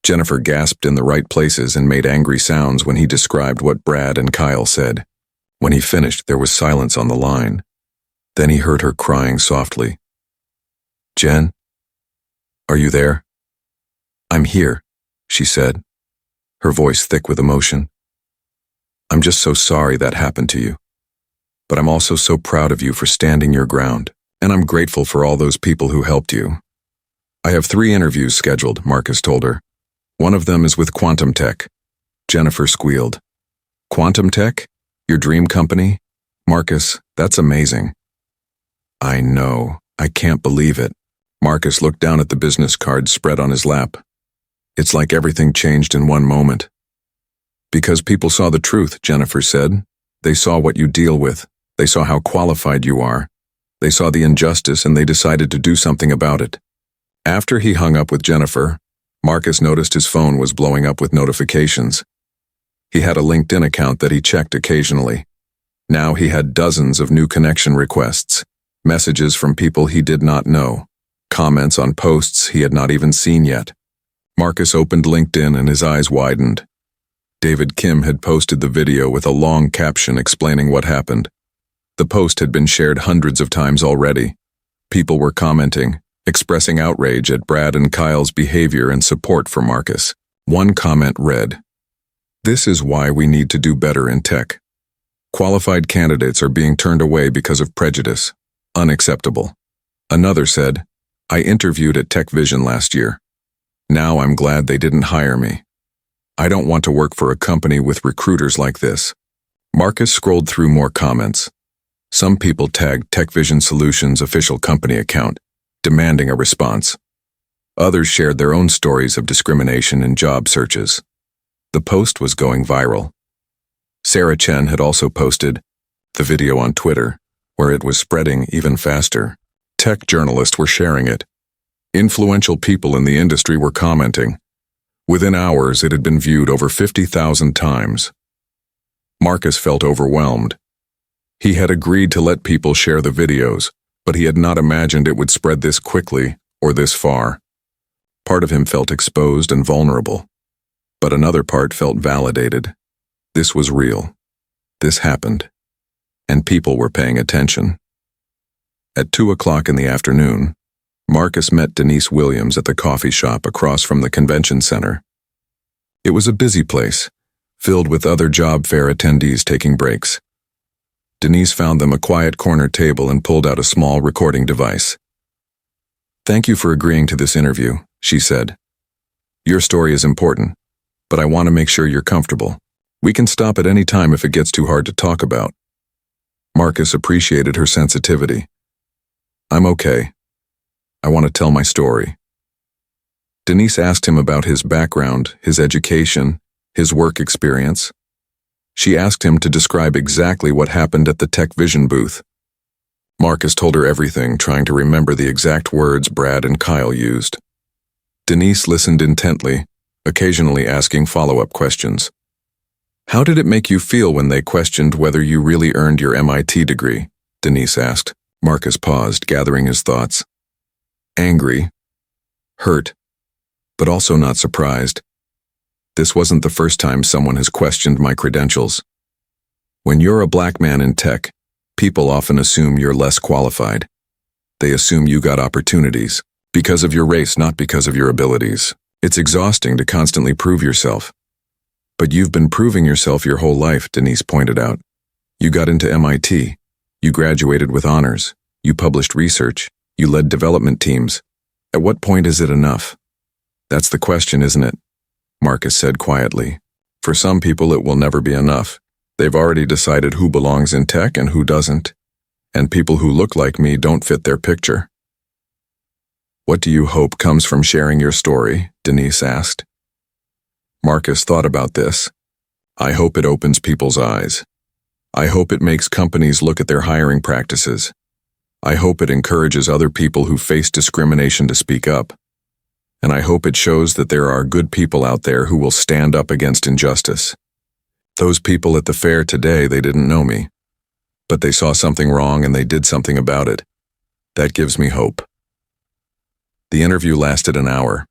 Jennifer gasped in the right places and made angry sounds when he described what Brad and Kyle said. When he finished, there was silence on the line. Then he heard her crying softly. "Jen? Are you there?" "I'm here," she said, her voice thick with emotion. "I'm just so sorry that happened to you. But I'm also so proud of you for standing your ground, and I'm grateful for all those people who helped you." "I have 3 interviews scheduled," Marcus told her. "One of them is with Quantum Tech." Jennifer squealed. "Quantum Tech? Your dream company? Marcus, that's amazing." "I know. I can't believe it." Marcus looked down at the business cards spread on his lap. "It's like everything changed in one moment." "Because people saw the truth," Jennifer said. "They saw what you deal with. They saw how qualified you are. They saw the injustice and they decided to do something about it." After he hung up with Jennifer, Marcus noticed his phone was blowing up with notifications. He had a LinkedIn account that he checked occasionally. Now he had dozens of new connection requests, messages from people he did not know, comments on posts he had not even seen yet. Marcus opened LinkedIn and his eyes widened. David Kim had posted the video with a long caption explaining what happened. The post had been shared hundreds of times already. People were commenting, expressing outrage at Brad and Kyle's behavior and support for Marcus. One comment read, "This is why we need to do better in tech. Qualified candidates are being turned away because of prejudice. Unacceptable." Another said, "I interviewed at Tech Vision last year. Now I'm glad they didn't hire me. I don't want to work for a company with recruiters like this." Marcus scrolled through more comments. Some people tagged Tech Vision Solutions' official company account, demanding a response. Others shared their own stories of discrimination in job searches. The post was going viral. Sarah Chen had also posted the video on Twitter, where it was spreading even faster. Tech journalists were sharing it. Influential people in the industry were commenting. Within hours, it had been viewed over 50,000 times. Marcus felt overwhelmed. He had agreed to let people share the videos, but he had not imagined it would spread this quickly or this far. Part of him felt exposed and vulnerable, but another part felt validated. This was real. This happened. And people were paying attention. At 2 o'clock in the afternoon, Marcus met Denise Williams at the coffee shop across from the convention center. It was a busy place, filled with other job fair attendees taking breaks. Denise found them a quiet corner table and pulled out a small recording device. "Thank you for agreeing to this interview," she said. "Your story is important, but I want to make sure you're comfortable. We can stop at any time if it gets too hard to talk about." Marcus appreciated her sensitivity. "I'm okay. I want to tell my story." Denise asked him about his background, his education, his work experience. She asked him to describe exactly what happened at the Tech Vision booth. Marcus told her everything, trying to remember the exact words Brad and Kyle used. Denise listened intently, occasionally asking follow-up questions. "How did it make you feel when they questioned whether you really earned your MIT degree?" Denise asked. Marcus paused, gathering his thoughts. Angry, hurt, but also not surprised. This wasn't the first time someone has questioned my credentials. When you're a black man in tech, people often assume you're less qualified. They assume you got opportunities because of your race, not because of your abilities. It's exhausting to constantly prove yourself. But you've been proving yourself your whole life, Denise pointed out. You got into MIT. You graduated with honors. You published research. You led development teams. At what point is it enough? That's the question, isn't it? Marcus said quietly. For some people, it will never be enough. They've already decided who belongs in tech and who doesn't. And people who look like me don't fit their picture. What do you hope comes from sharing your story? Denise asked. Marcus thought about this. I hope it opens people's eyes. I hope it makes companies look at their hiring practices. I hope it encourages other people who face discrimination to speak up. And I hope it shows that there are good people out there who will stand up against injustice. Those people at the fair today, they didn't know me. But they saw something wrong and they did something about it. That gives me hope. The interview lasted an hour.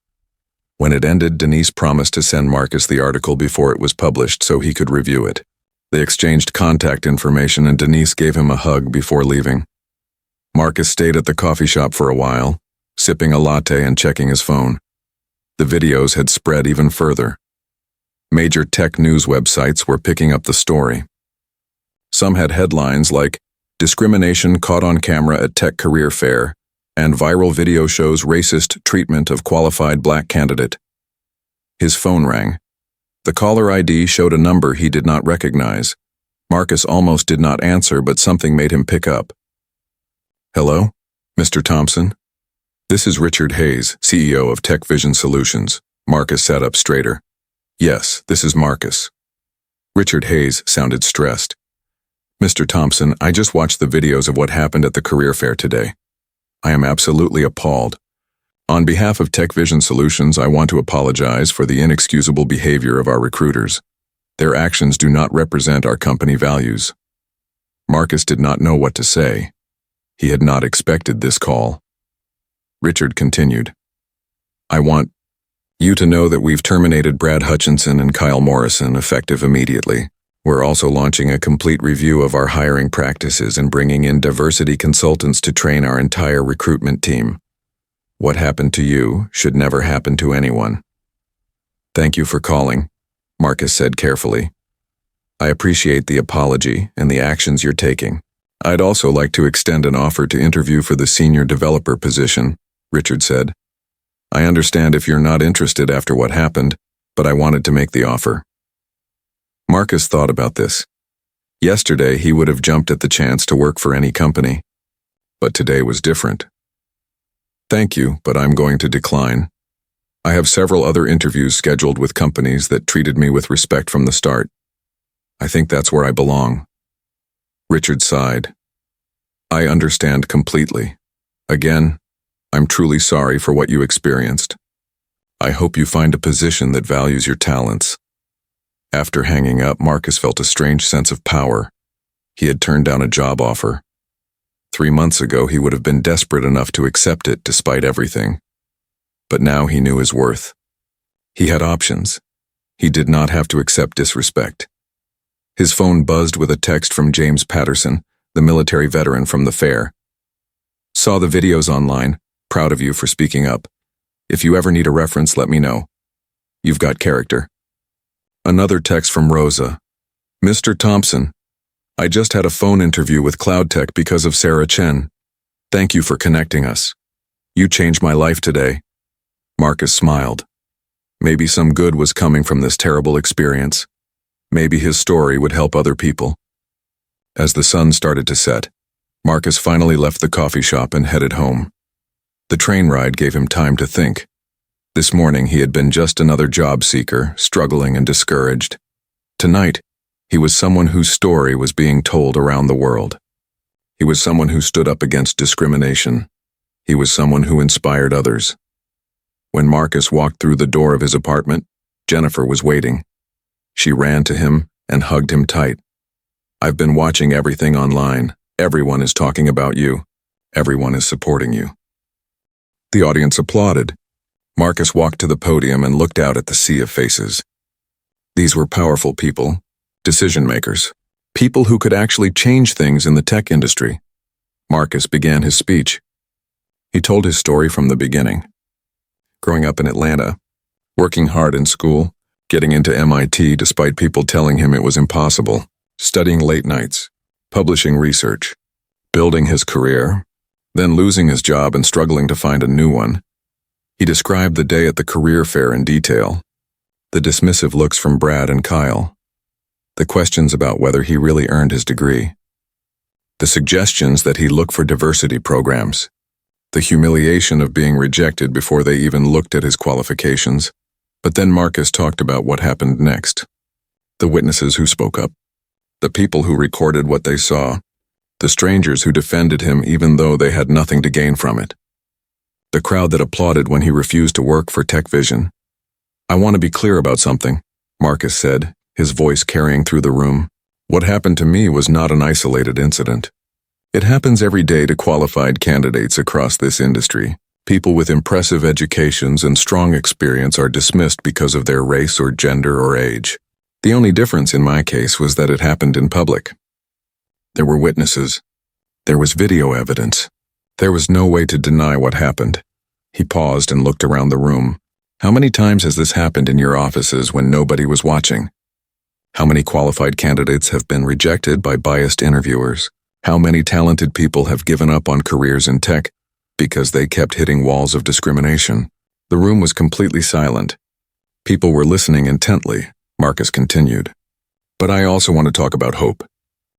When it ended, Denise promised to send Marcus the article before it was published so he could review it. They exchanged contact information and Denise gave him a hug before leaving. Marcus stayed at the coffee shop for a while, sipping a latte and checking his phone. The videos had spread even further. Major tech news websites were picking up the story. Some had headlines like, "Discrimination caught on camera at tech career fair," and "Viral video shows racist treatment of qualified black candidate." His phone rang. The caller ID showed a number he did not recognize. Marcus almost did not answer, but something made him pick up. "Hello, Mr. Thompson? This is Richard Hayes, CEO of Tech Vision Solutions." Marcus sat up straighter. "Yes, this is Marcus." Richard Hayes sounded stressed. "Mr. Thompson, I just watched the videos of what happened at the career fair today. I am absolutely appalled. On behalf of Tech Vision Solutions, I want to apologize for the inexcusable behavior of our recruiters. Their actions do not represent our company values." Marcus did not know what to say. He had not expected this call. Richard continued. "I want you to know that we've terminated Brad Hutchinson and Kyle Morrison effective immediately. We're also launching a complete review of our hiring practices and bringing in diversity consultants to train our entire recruitment team. What happened to you should never happen to anyone." "Thank you for calling," Marcus said carefully. "I appreciate the apology and the actions you're taking. I'd also like to extend an offer to interview for the senior developer position," Richard said. "I understand if you're not interested after what happened, but I wanted to make the offer." Marcus thought about this. Yesterday, he would have jumped at the chance to work for any company. But today was different. "Thank you, but I'm going to decline. I have several other interviews scheduled with companies that treated me with respect from the start. I think that's where I belong." Richard sighed. "I understand completely. Again, I'm truly sorry for what you experienced. I hope you find a position that values your talents." After hanging up, Marcus felt a strange sense of power. He had turned down a job offer. 3 months ago, he would have been desperate enough to accept it despite everything. But now he knew his worth. He had options. He did not have to accept disrespect. His phone buzzed with a text from James Patterson, the military veteran from the fair. Saw the videos online. Proud of you for speaking up. If you ever need a reference, let me know. You've got character. Another text from Rosa. Mr. Thompson, I just had a phone interview with Cloud Tech because of Sarah Chen. Thank you for connecting us. You changed my life today. Marcus smiled. Maybe some good was coming from this terrible experience. Maybe his story would help other people. As the sun started to set, Marcus finally left the coffee shop and headed home. The train ride gave him time to think. This morning he had been just another job seeker, struggling and discouraged. Tonight, he was someone whose story was being told around the world. He was someone who stood up against discrimination. He was someone who inspired others. When Marcus walked through the door of his apartment, Jennifer was waiting. She ran to him and hugged him tight. I've been watching everything online. Everyone is talking about you. Everyone is supporting you. The audience applauded. Marcus walked to the podium and looked out at the sea of faces. These were powerful people, decision makers, people who could actually change things in the tech industry. Marcus began his speech. He told his story from the beginning. Growing up in Atlanta, working hard in school, getting into MIT despite people telling him it was impossible, studying late nights, publishing research, building his career, then losing his job and struggling to find a new one. He described the day at the career fair in detail, the dismissive looks from Brad and Kyle, the questions about whether he really earned his degree, the suggestions that he look for diversity programs, the humiliation of being rejected before they even looked at his qualifications. But then Marcus talked about what happened next. The witnesses who spoke up, the people who recorded what they saw, the strangers who defended him even though they had nothing to gain from it, the crowd that applauded when he refused to work for Tech Vision. I want to be clear about something, Marcus said, his voice carrying through the room. What happened to me was not an isolated incident. It happens every day to qualified candidates across this industry. People with impressive educations and strong experience are dismissed because of their race or gender or age. The only difference in my case was that it happened in public. There were witnesses. There was video evidence. There was no way to deny what happened. He paused and looked around the room. How many times has this happened in your offices when nobody was watching? How many qualified candidates have been rejected by biased interviewers? How many talented people have given up on careers in tech because they kept hitting walls of discrimination? The room was completely silent. People were listening intently. Marcus continued. But I also want to talk about hope.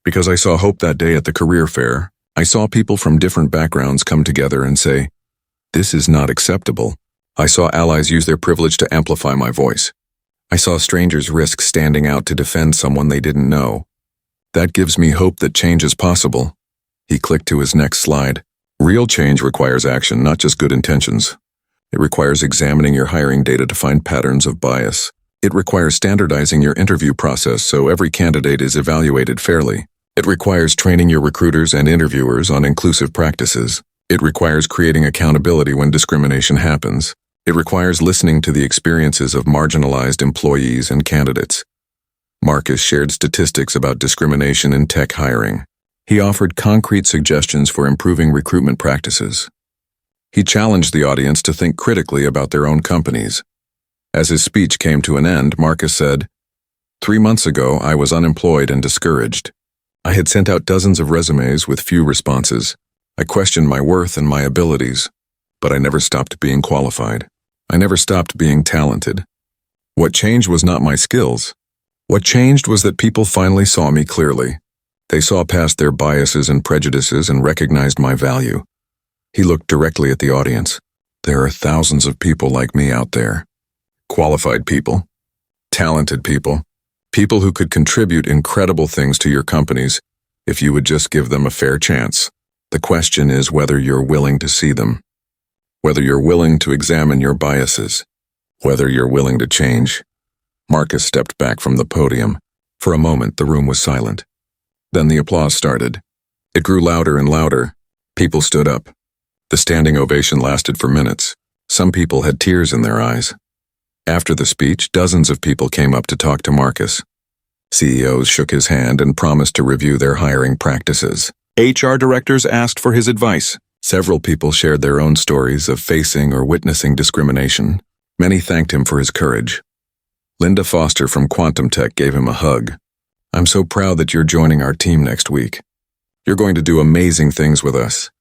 Because I saw hope that day at the career fair. I saw people from different backgrounds come together and say, "This is not acceptable." I saw allies use their privilege to amplify my voice. I saw strangers risk standing out to defend someone they didn't know. That gives me hope that change is possible. He clicked to his next slide. Real change requires action, not just good intentions. It requires examining your hiring data to find patterns of bias. It requires standardizing your interview process so every candidate is evaluated fairly. It requires training your recruiters and interviewers on inclusive practices. It requires creating accountability when discrimination happens. It requires listening to the experiences of marginalized employees and candidates. Marcus shared statistics about discrimination in tech hiring. He offered concrete suggestions for improving recruitment practices. He challenged the audience to think critically about their own companies. As his speech came to an end, Marcus said, 3 months ago, I was unemployed and discouraged. I had sent out dozens of resumes with few responses. I questioned my worth and my abilities, but I never stopped being qualified. I never stopped being talented. What changed was not my skills. What changed was that people finally saw me clearly. They saw past their biases and prejudices and recognized my value. He looked directly at the audience. There are thousands of people like me out there. Qualified people, talented people, people who could contribute incredible things to your companies if you would just give them a fair chance. The question is whether you're willing to see them, whether you're willing to examine your biases, whether you're willing to change. Marcus stepped back from the podium. For a moment, the room was silent. Then the applause started. It grew louder and louder. People stood up. The standing ovation lasted for minutes. Some people had tears in their eyes. After the speech, dozens of people came up to talk to Marcus. CEOs shook his hand and promised to review their hiring practices. HR directors asked for his advice. Several people shared their own stories of facing or witnessing discrimination. Many thanked him for his courage. Linda Foster from Quantum Tech gave him a hug. "I'm so proud that you're joining our team next week. You're going to do amazing things with us."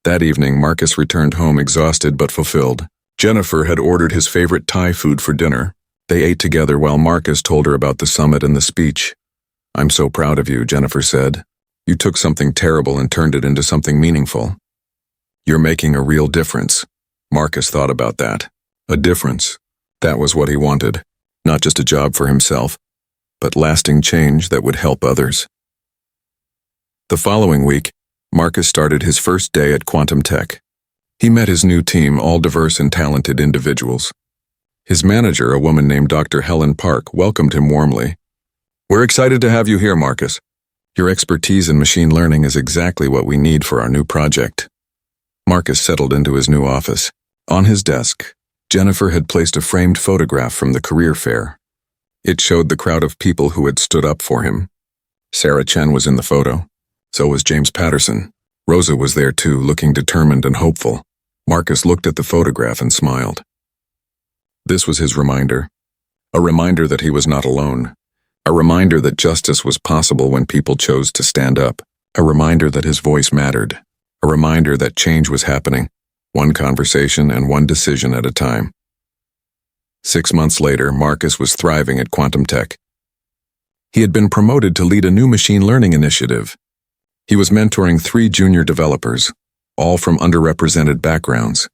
That evening, Marcus returned home exhausted but fulfilled. Jennifer had ordered his favorite Thai food for dinner. They ate together while Marcus told her about the summit and the speech. "I'm so proud of you," Jennifer said. "You took something terrible and turned it into something meaningful. You're making a real difference." Marcus thought about that. A difference. That was what he wanted. Not just a job for himself, but lasting change that would help others. The following week, Marcus started his first day at Quantum Tech. He met his new team, all diverse and talented individuals. His manager, a woman named Dr. Helen Park, welcomed him warmly. "We're excited to have you here, Marcus. Your expertise in machine learning is exactly what we need for our new project." Marcus settled into his new office. On his desk, Jennifer had placed a framed photograph from the career fair. It showed the crowd of people who had stood up for him. Sarah Chen was in the photo. So was James Patterson. Rosa was there too, looking determined and hopeful. Marcus looked at the photograph and smiled. This was his reminder. A reminder that he was not alone. A reminder that justice was possible when people chose to stand up. A reminder that his voice mattered. A reminder that change was happening, one conversation and one decision at a time. 6 months later, Marcus was thriving at Quantum Tech. He had been promoted to lead a new machine learning initiative. He was mentoring 3 junior developers, all from underrepresented backgrounds.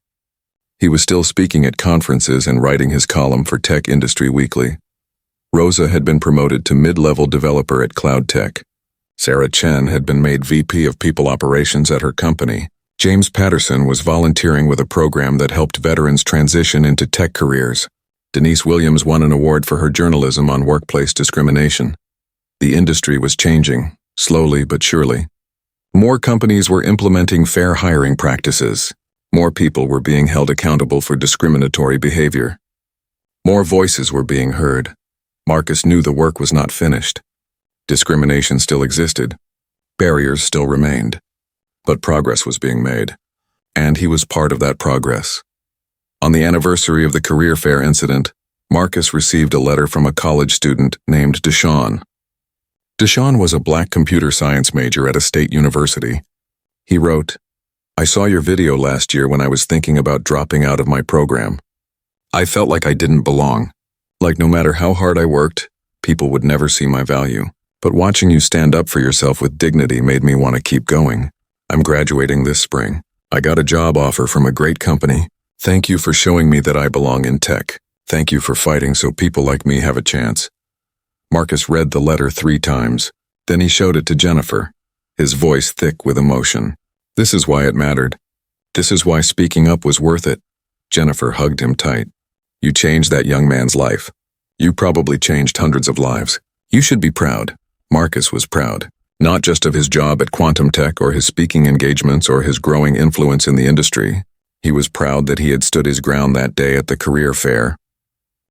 He was still speaking at conferences and writing his column for Tech Industry Weekly. Rosa had been promoted to mid-level developer at Cloud Tech. Sarah Chen had been made VP of People Operations at her company. James Patterson was volunteering with a program that helped veterans transition into tech careers. Denise Williams won an award for her journalism on workplace discrimination. The industry was changing, slowly but surely. More companies were implementing fair hiring practices. More people were being held accountable for discriminatory behavior. More voices were being heard. Marcus knew the work was not finished. Discrimination still existed. Barriers still remained. But progress was being made. And he was part of that progress. On the anniversary of the career fair incident, Marcus received a letter from a college student named Deshaun. Deshaun was a black computer science major at a state university. He wrote, "I saw your video last year when I was thinking about dropping out of my program. I felt like I didn't belong. Like no matter how hard I worked, people would never see my value. But watching you stand up for yourself with dignity made me want to keep going. I'm graduating this spring. I got a job offer from a great company. Thank you for showing me that I belong in tech. Thank you for fighting so people like me have a chance." Marcus read the letter 3 times. Then he showed it to Jennifer, his voice thick with emotion. This is why it mattered. This is why speaking up was worth it. Jennifer hugged him tight. "You changed that young man's life. You probably changed hundreds of lives. You should be proud." Marcus was proud, not just of his job at Quantum Tech or his speaking engagements or his growing influence in the industry. He was proud that he had stood his ground that day at the career fair.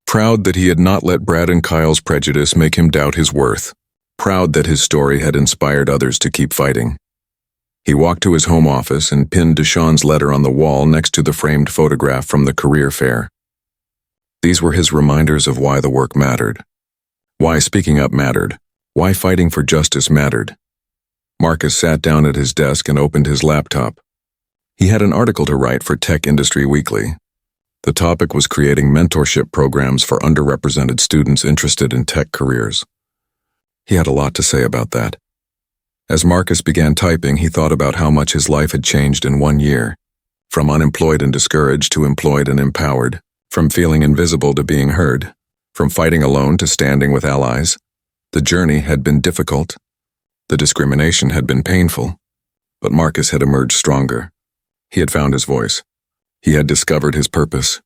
Proud that he had not let Brad and Kyle's prejudice make him doubt his worth. Proud that his story had inspired others to keep fighting. He walked to his home office and pinned Deshaun's letter on the wall next to the framed photograph from the career fair. These were his reminders of why the work mattered. Why speaking up mattered. Why fighting for justice mattered. Marcus sat down at his desk and opened his laptop. He had an article to write for Tech Industry Weekly. The topic was creating mentorship programs for underrepresented students interested in tech careers. He had a lot to say about that. As Marcus began typing, he thought about how much his life had changed in 1 year. From unemployed and discouraged to employed and empowered. From feeling invisible to being heard. From fighting alone to standing with allies. The journey had been difficult. The discrimination had been painful. But Marcus had emerged stronger. He had found his voice. He had discovered his purpose.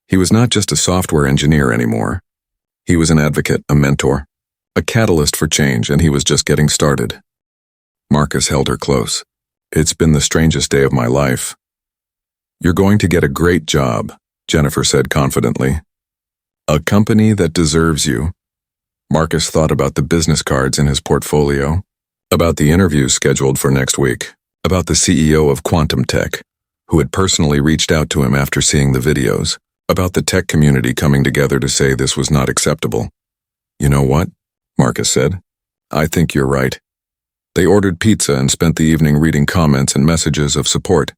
He was not just a software engineer anymore. He was an advocate, a mentor, a catalyst for change, and he was just getting started. Marcus held her close. "It's been the strangest day of my life." "You're going to get a great job," Jennifer said confidently. "A company that deserves you." Marcus thought about the business cards in his portfolio, about the interviews scheduled for next week, about the CEO of Quantum Tech, who had personally reached out to him after seeing the videos, about the tech community coming together to say this was not acceptable. "You know what?" Marcus said. "I think you're right." They ordered pizza and spent the evening reading comments and messages of support.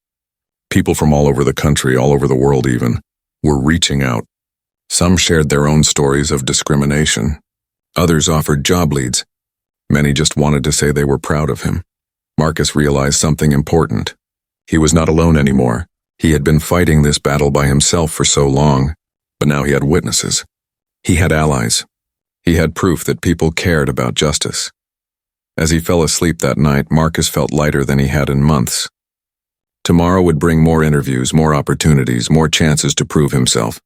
People from all over the country, all over the world even, were reaching out. Some shared their own stories of discrimination. Others offered job leads. Many just wanted to say they were proud of him. Marcus realized something important. He was not alone anymore. He had been fighting this battle by himself for so long, but now he had witnesses. He had allies. He had proof that people cared about justice. As he fell asleep that night, Marcus felt lighter than he had in months. Tomorrow would bring more interviews, more opportunities, more chances to prove himself.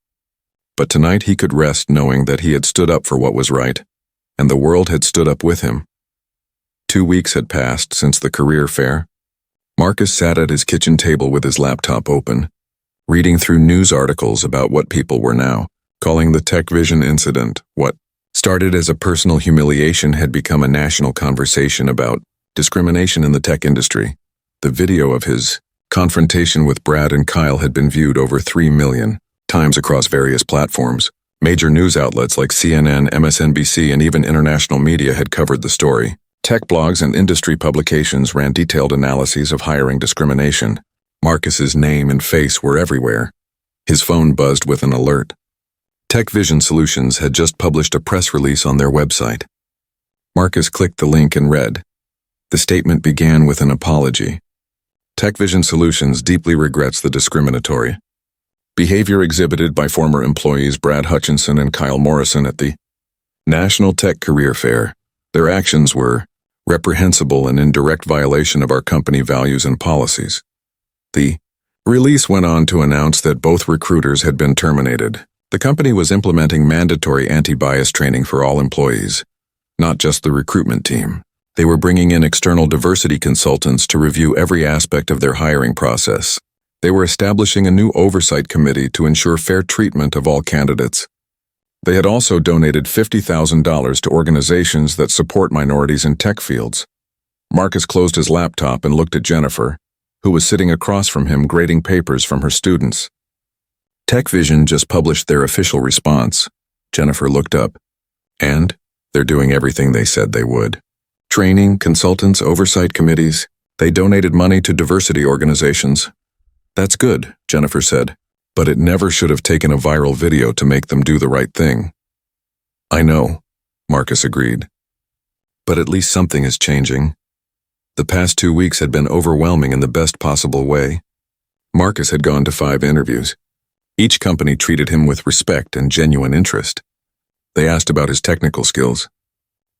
But tonight he could rest knowing that he had stood up for what was right, and the world had stood up with him. 2 weeks had passed since the career fair. Marcus sat at his kitchen table with his laptop open, reading through news articles about what people were now calling the Tech Vision incident. What started as a personal humiliation had become a national conversation about discrimination in the tech industry. The video of his confrontation with Brad and Kyle had been viewed over 3 million times across various platforms. Major news outlets like CNN, MSNBC, and even international media had covered the story. Tech blogs and industry publications ran detailed analyses of hiring discrimination. Marcus's name and face were everywhere. His phone buzzed with an alert. Tech Vision Solutions had just published a press release on their website. Marcus clicked the link and read. The statement began with an apology. Tech Vision Solutions deeply regrets the discriminatory behavior exhibited by former employees Brad Hutchinson and Kyle Morrison at the National Tech Career Fair. Their actions were reprehensible and in direct violation of our company values and policies. The release went on to announce that both recruiters had been terminated. The company was implementing mandatory anti-bias training for all employees, not just the recruitment team. They were bringing in external diversity consultants to review every aspect of their hiring process. They were establishing a new oversight committee to ensure fair treatment of all candidates. They had also donated $50,000 to organizations that support minorities in tech fields. Marcus closed his laptop and looked at Jennifer, who was sitting across from him grading papers from her students. Tech Vision just published their official response. Jennifer looked up. And they're doing everything they said they would. Training, consultants, oversight committees. They donated money to diversity organizations. That's good, Jennifer said, but it never should have taken a viral video to make them do the right thing. I know, Marcus agreed. But at least something is changing. The past 2 weeks had been overwhelming in the best possible way. Marcus had gone to 5 interviews. Each company treated him with respect and genuine interest. They asked about his technical skills.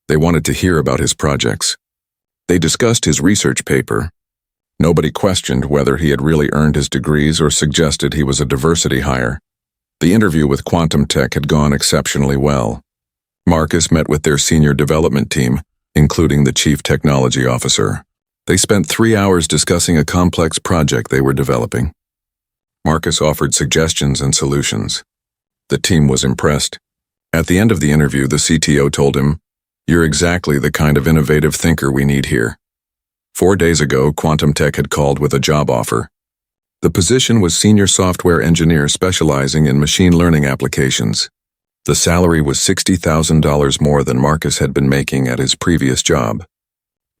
They wanted to hear about his projects. They discussed his research paper. Nobody questioned whether he had really earned his degrees or suggested he was a diversity hire. The interview with Quantum Tech had gone exceptionally well. Marcus met with their senior development team, including the chief technology officer. They spent 3 hours discussing a complex project they were developing. Marcus offered suggestions and solutions. The team was impressed. At the end of the interview, the CTO told him, "You're exactly the kind of innovative thinker we need here." 4 days ago, Quantum Tech had called with a job offer. The position was senior software engineer specializing in machine learning applications. The salary was $60,000 more than Marcus had been making at his previous job.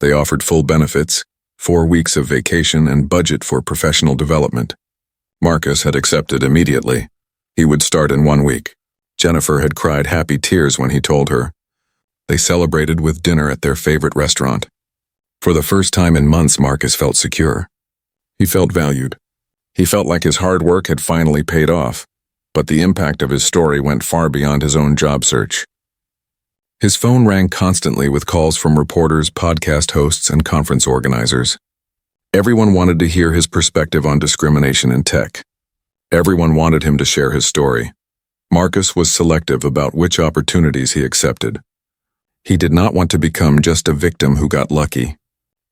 They offered full benefits, 4 weeks of vacation, and budget for professional development. Marcus had accepted immediately. He would start in 1 week. Jennifer had cried happy tears when he told her. They celebrated with dinner at their favorite restaurant. For the first time in months, Marcus felt secure. He felt valued. He felt like his hard work had finally paid off, but the impact of his story went far beyond his own job search. His phone rang constantly with calls from reporters, podcast hosts, and conference organizers. Everyone wanted to hear his perspective on discrimination in tech. Everyone wanted him to share his story. Marcus was selective about which opportunities he accepted. He did not want to become just a victim who got lucky.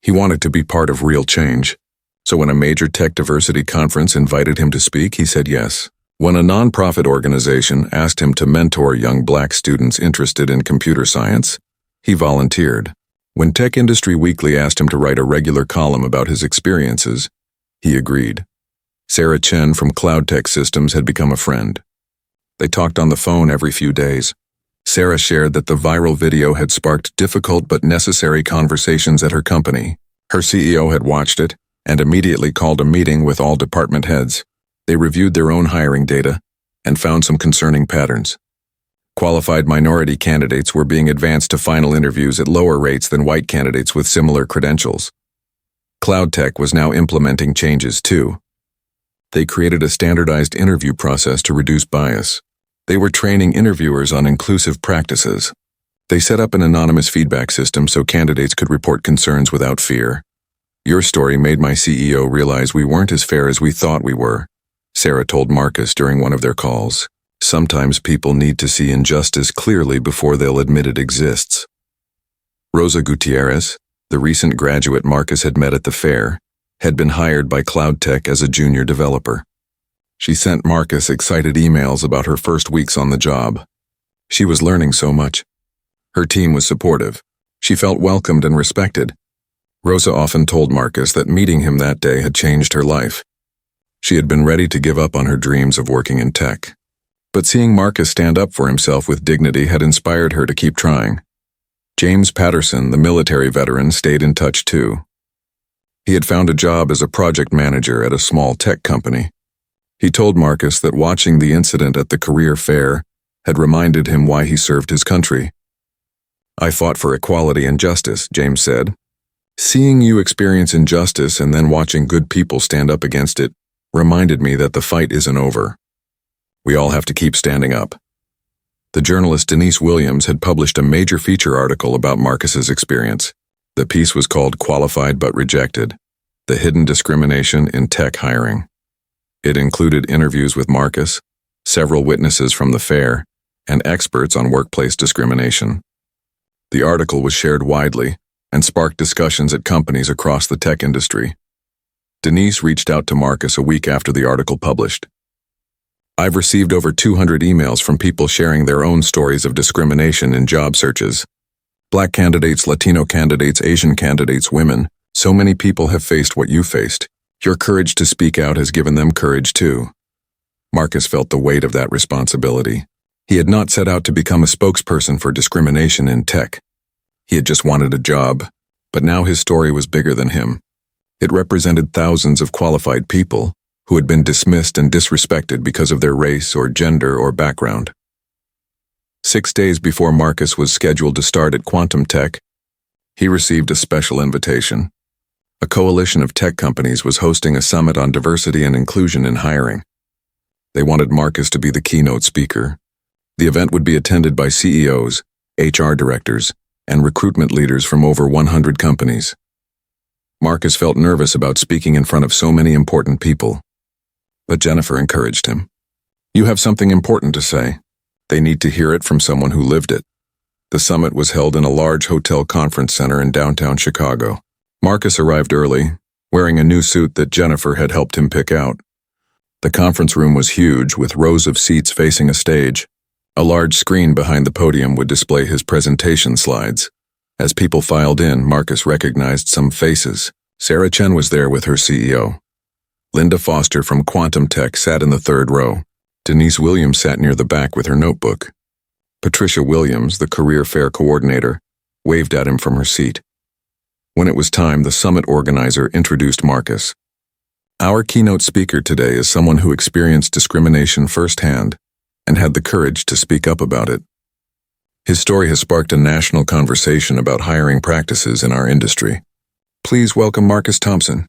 He wanted to be part of real change. So when a major tech diversity conference invited him to speak, he said yes. When a nonprofit organization asked him to mentor young black students interested in computer science, he volunteered. When Tech Industry Weekly asked him to write a regular column about his experiences, he agreed. Sarah Chen from Cloud Tech Systems had become a friend. They talked on the phone every few days. Sarah shared that the viral video had sparked difficult but necessary conversations at her company. Her CEO had watched it and immediately called a meeting with all department heads. They reviewed their own hiring data and found some concerning patterns. Qualified minority candidates were being advanced to final interviews at lower rates than white candidates with similar credentials. Cloud Tech was now implementing changes too. They created a standardized interview process to reduce bias. They were training interviewers on inclusive practices. They set up an anonymous feedback system so candidates could report concerns without fear. Your story made my CEO realize we weren't as fair as we thought we were, Sarah told Marcus during one of their calls. Sometimes people need to see injustice clearly before they'll admit it exists. Rosa Gutierrez, the recent graduate Marcus had met at the fair, had been hired by Cloud Tech as a junior developer. She sent Marcus excited emails about her first weeks on the job. She was learning so much. Her team was supportive. She felt welcomed and respected. Rosa often told Marcus that meeting him that day had changed her life. She had been ready to give up on her dreams of working in tech. But seeing Marcus stand up for himself with dignity had inspired her to keep trying. James Patterson, the military veteran, stayed in touch too. He had found a job as a project manager at a small tech company. He told Marcus that watching the incident at the career fair had reminded him why he served his country. I fought for equality and justice, James said. Seeing you experience injustice and then watching good people stand up against it reminded me that the fight isn't over. We all have to keep standing up. The journalist Denise Williams had published a major feature article about Marcus's experience. The piece was called Qualified but Rejected: The Hidden Discrimination in Tech Hiring. It included interviews with Marcus, several witnesses from the fair, and experts on workplace discrimination. The article was shared widely and sparked discussions at companies across the tech industry. Denise reached out to Marcus a week after the article published. I've received over 200 emails from people sharing their own stories of discrimination in job searches. Black candidates, Latino candidates, Asian candidates, women. So many people have faced what you faced. Your courage to speak out has given them courage too. Marcus felt the weight of that responsibility. He had not set out to become a spokesperson for discrimination in tech. He had just wanted a job, but now his story was bigger than him. It represented thousands of qualified people who had been dismissed and disrespected because of their race or gender or background. 6 days before Marcus was scheduled to start at Quantum Tech, he received a special invitation. A coalition of tech companies was hosting a summit on diversity and inclusion in hiring. They wanted Marcus to be the keynote speaker. The event would be attended by CEOs, HR directors, and recruitment leaders from over 100 companies. Marcus felt nervous about speaking in front of so many important people. But Jennifer encouraged him. You have something important to say. They need to hear it from someone who lived it. The summit was held in a large hotel conference center in downtown Chicago. Marcus arrived early, wearing a new suit that Jennifer had helped him pick out. The conference room was huge, with rows of seats facing a stage. A large screen behind the podium would display his presentation slides. As people filed in, Marcus recognized some faces. Sarah Chen was there with her CEO. Linda Foster from Quantum Tech sat in the third row. Denise Williams sat near the back with her notebook. Patricia Williams, the career fair coordinator, waved at him from her seat. When it was time, the summit organizer introduced Marcus. Our keynote speaker today is someone who experienced discrimination firsthand and had the courage to speak up about it. His story has sparked a national conversation about hiring practices in our industry. Please welcome Marcus Thompson.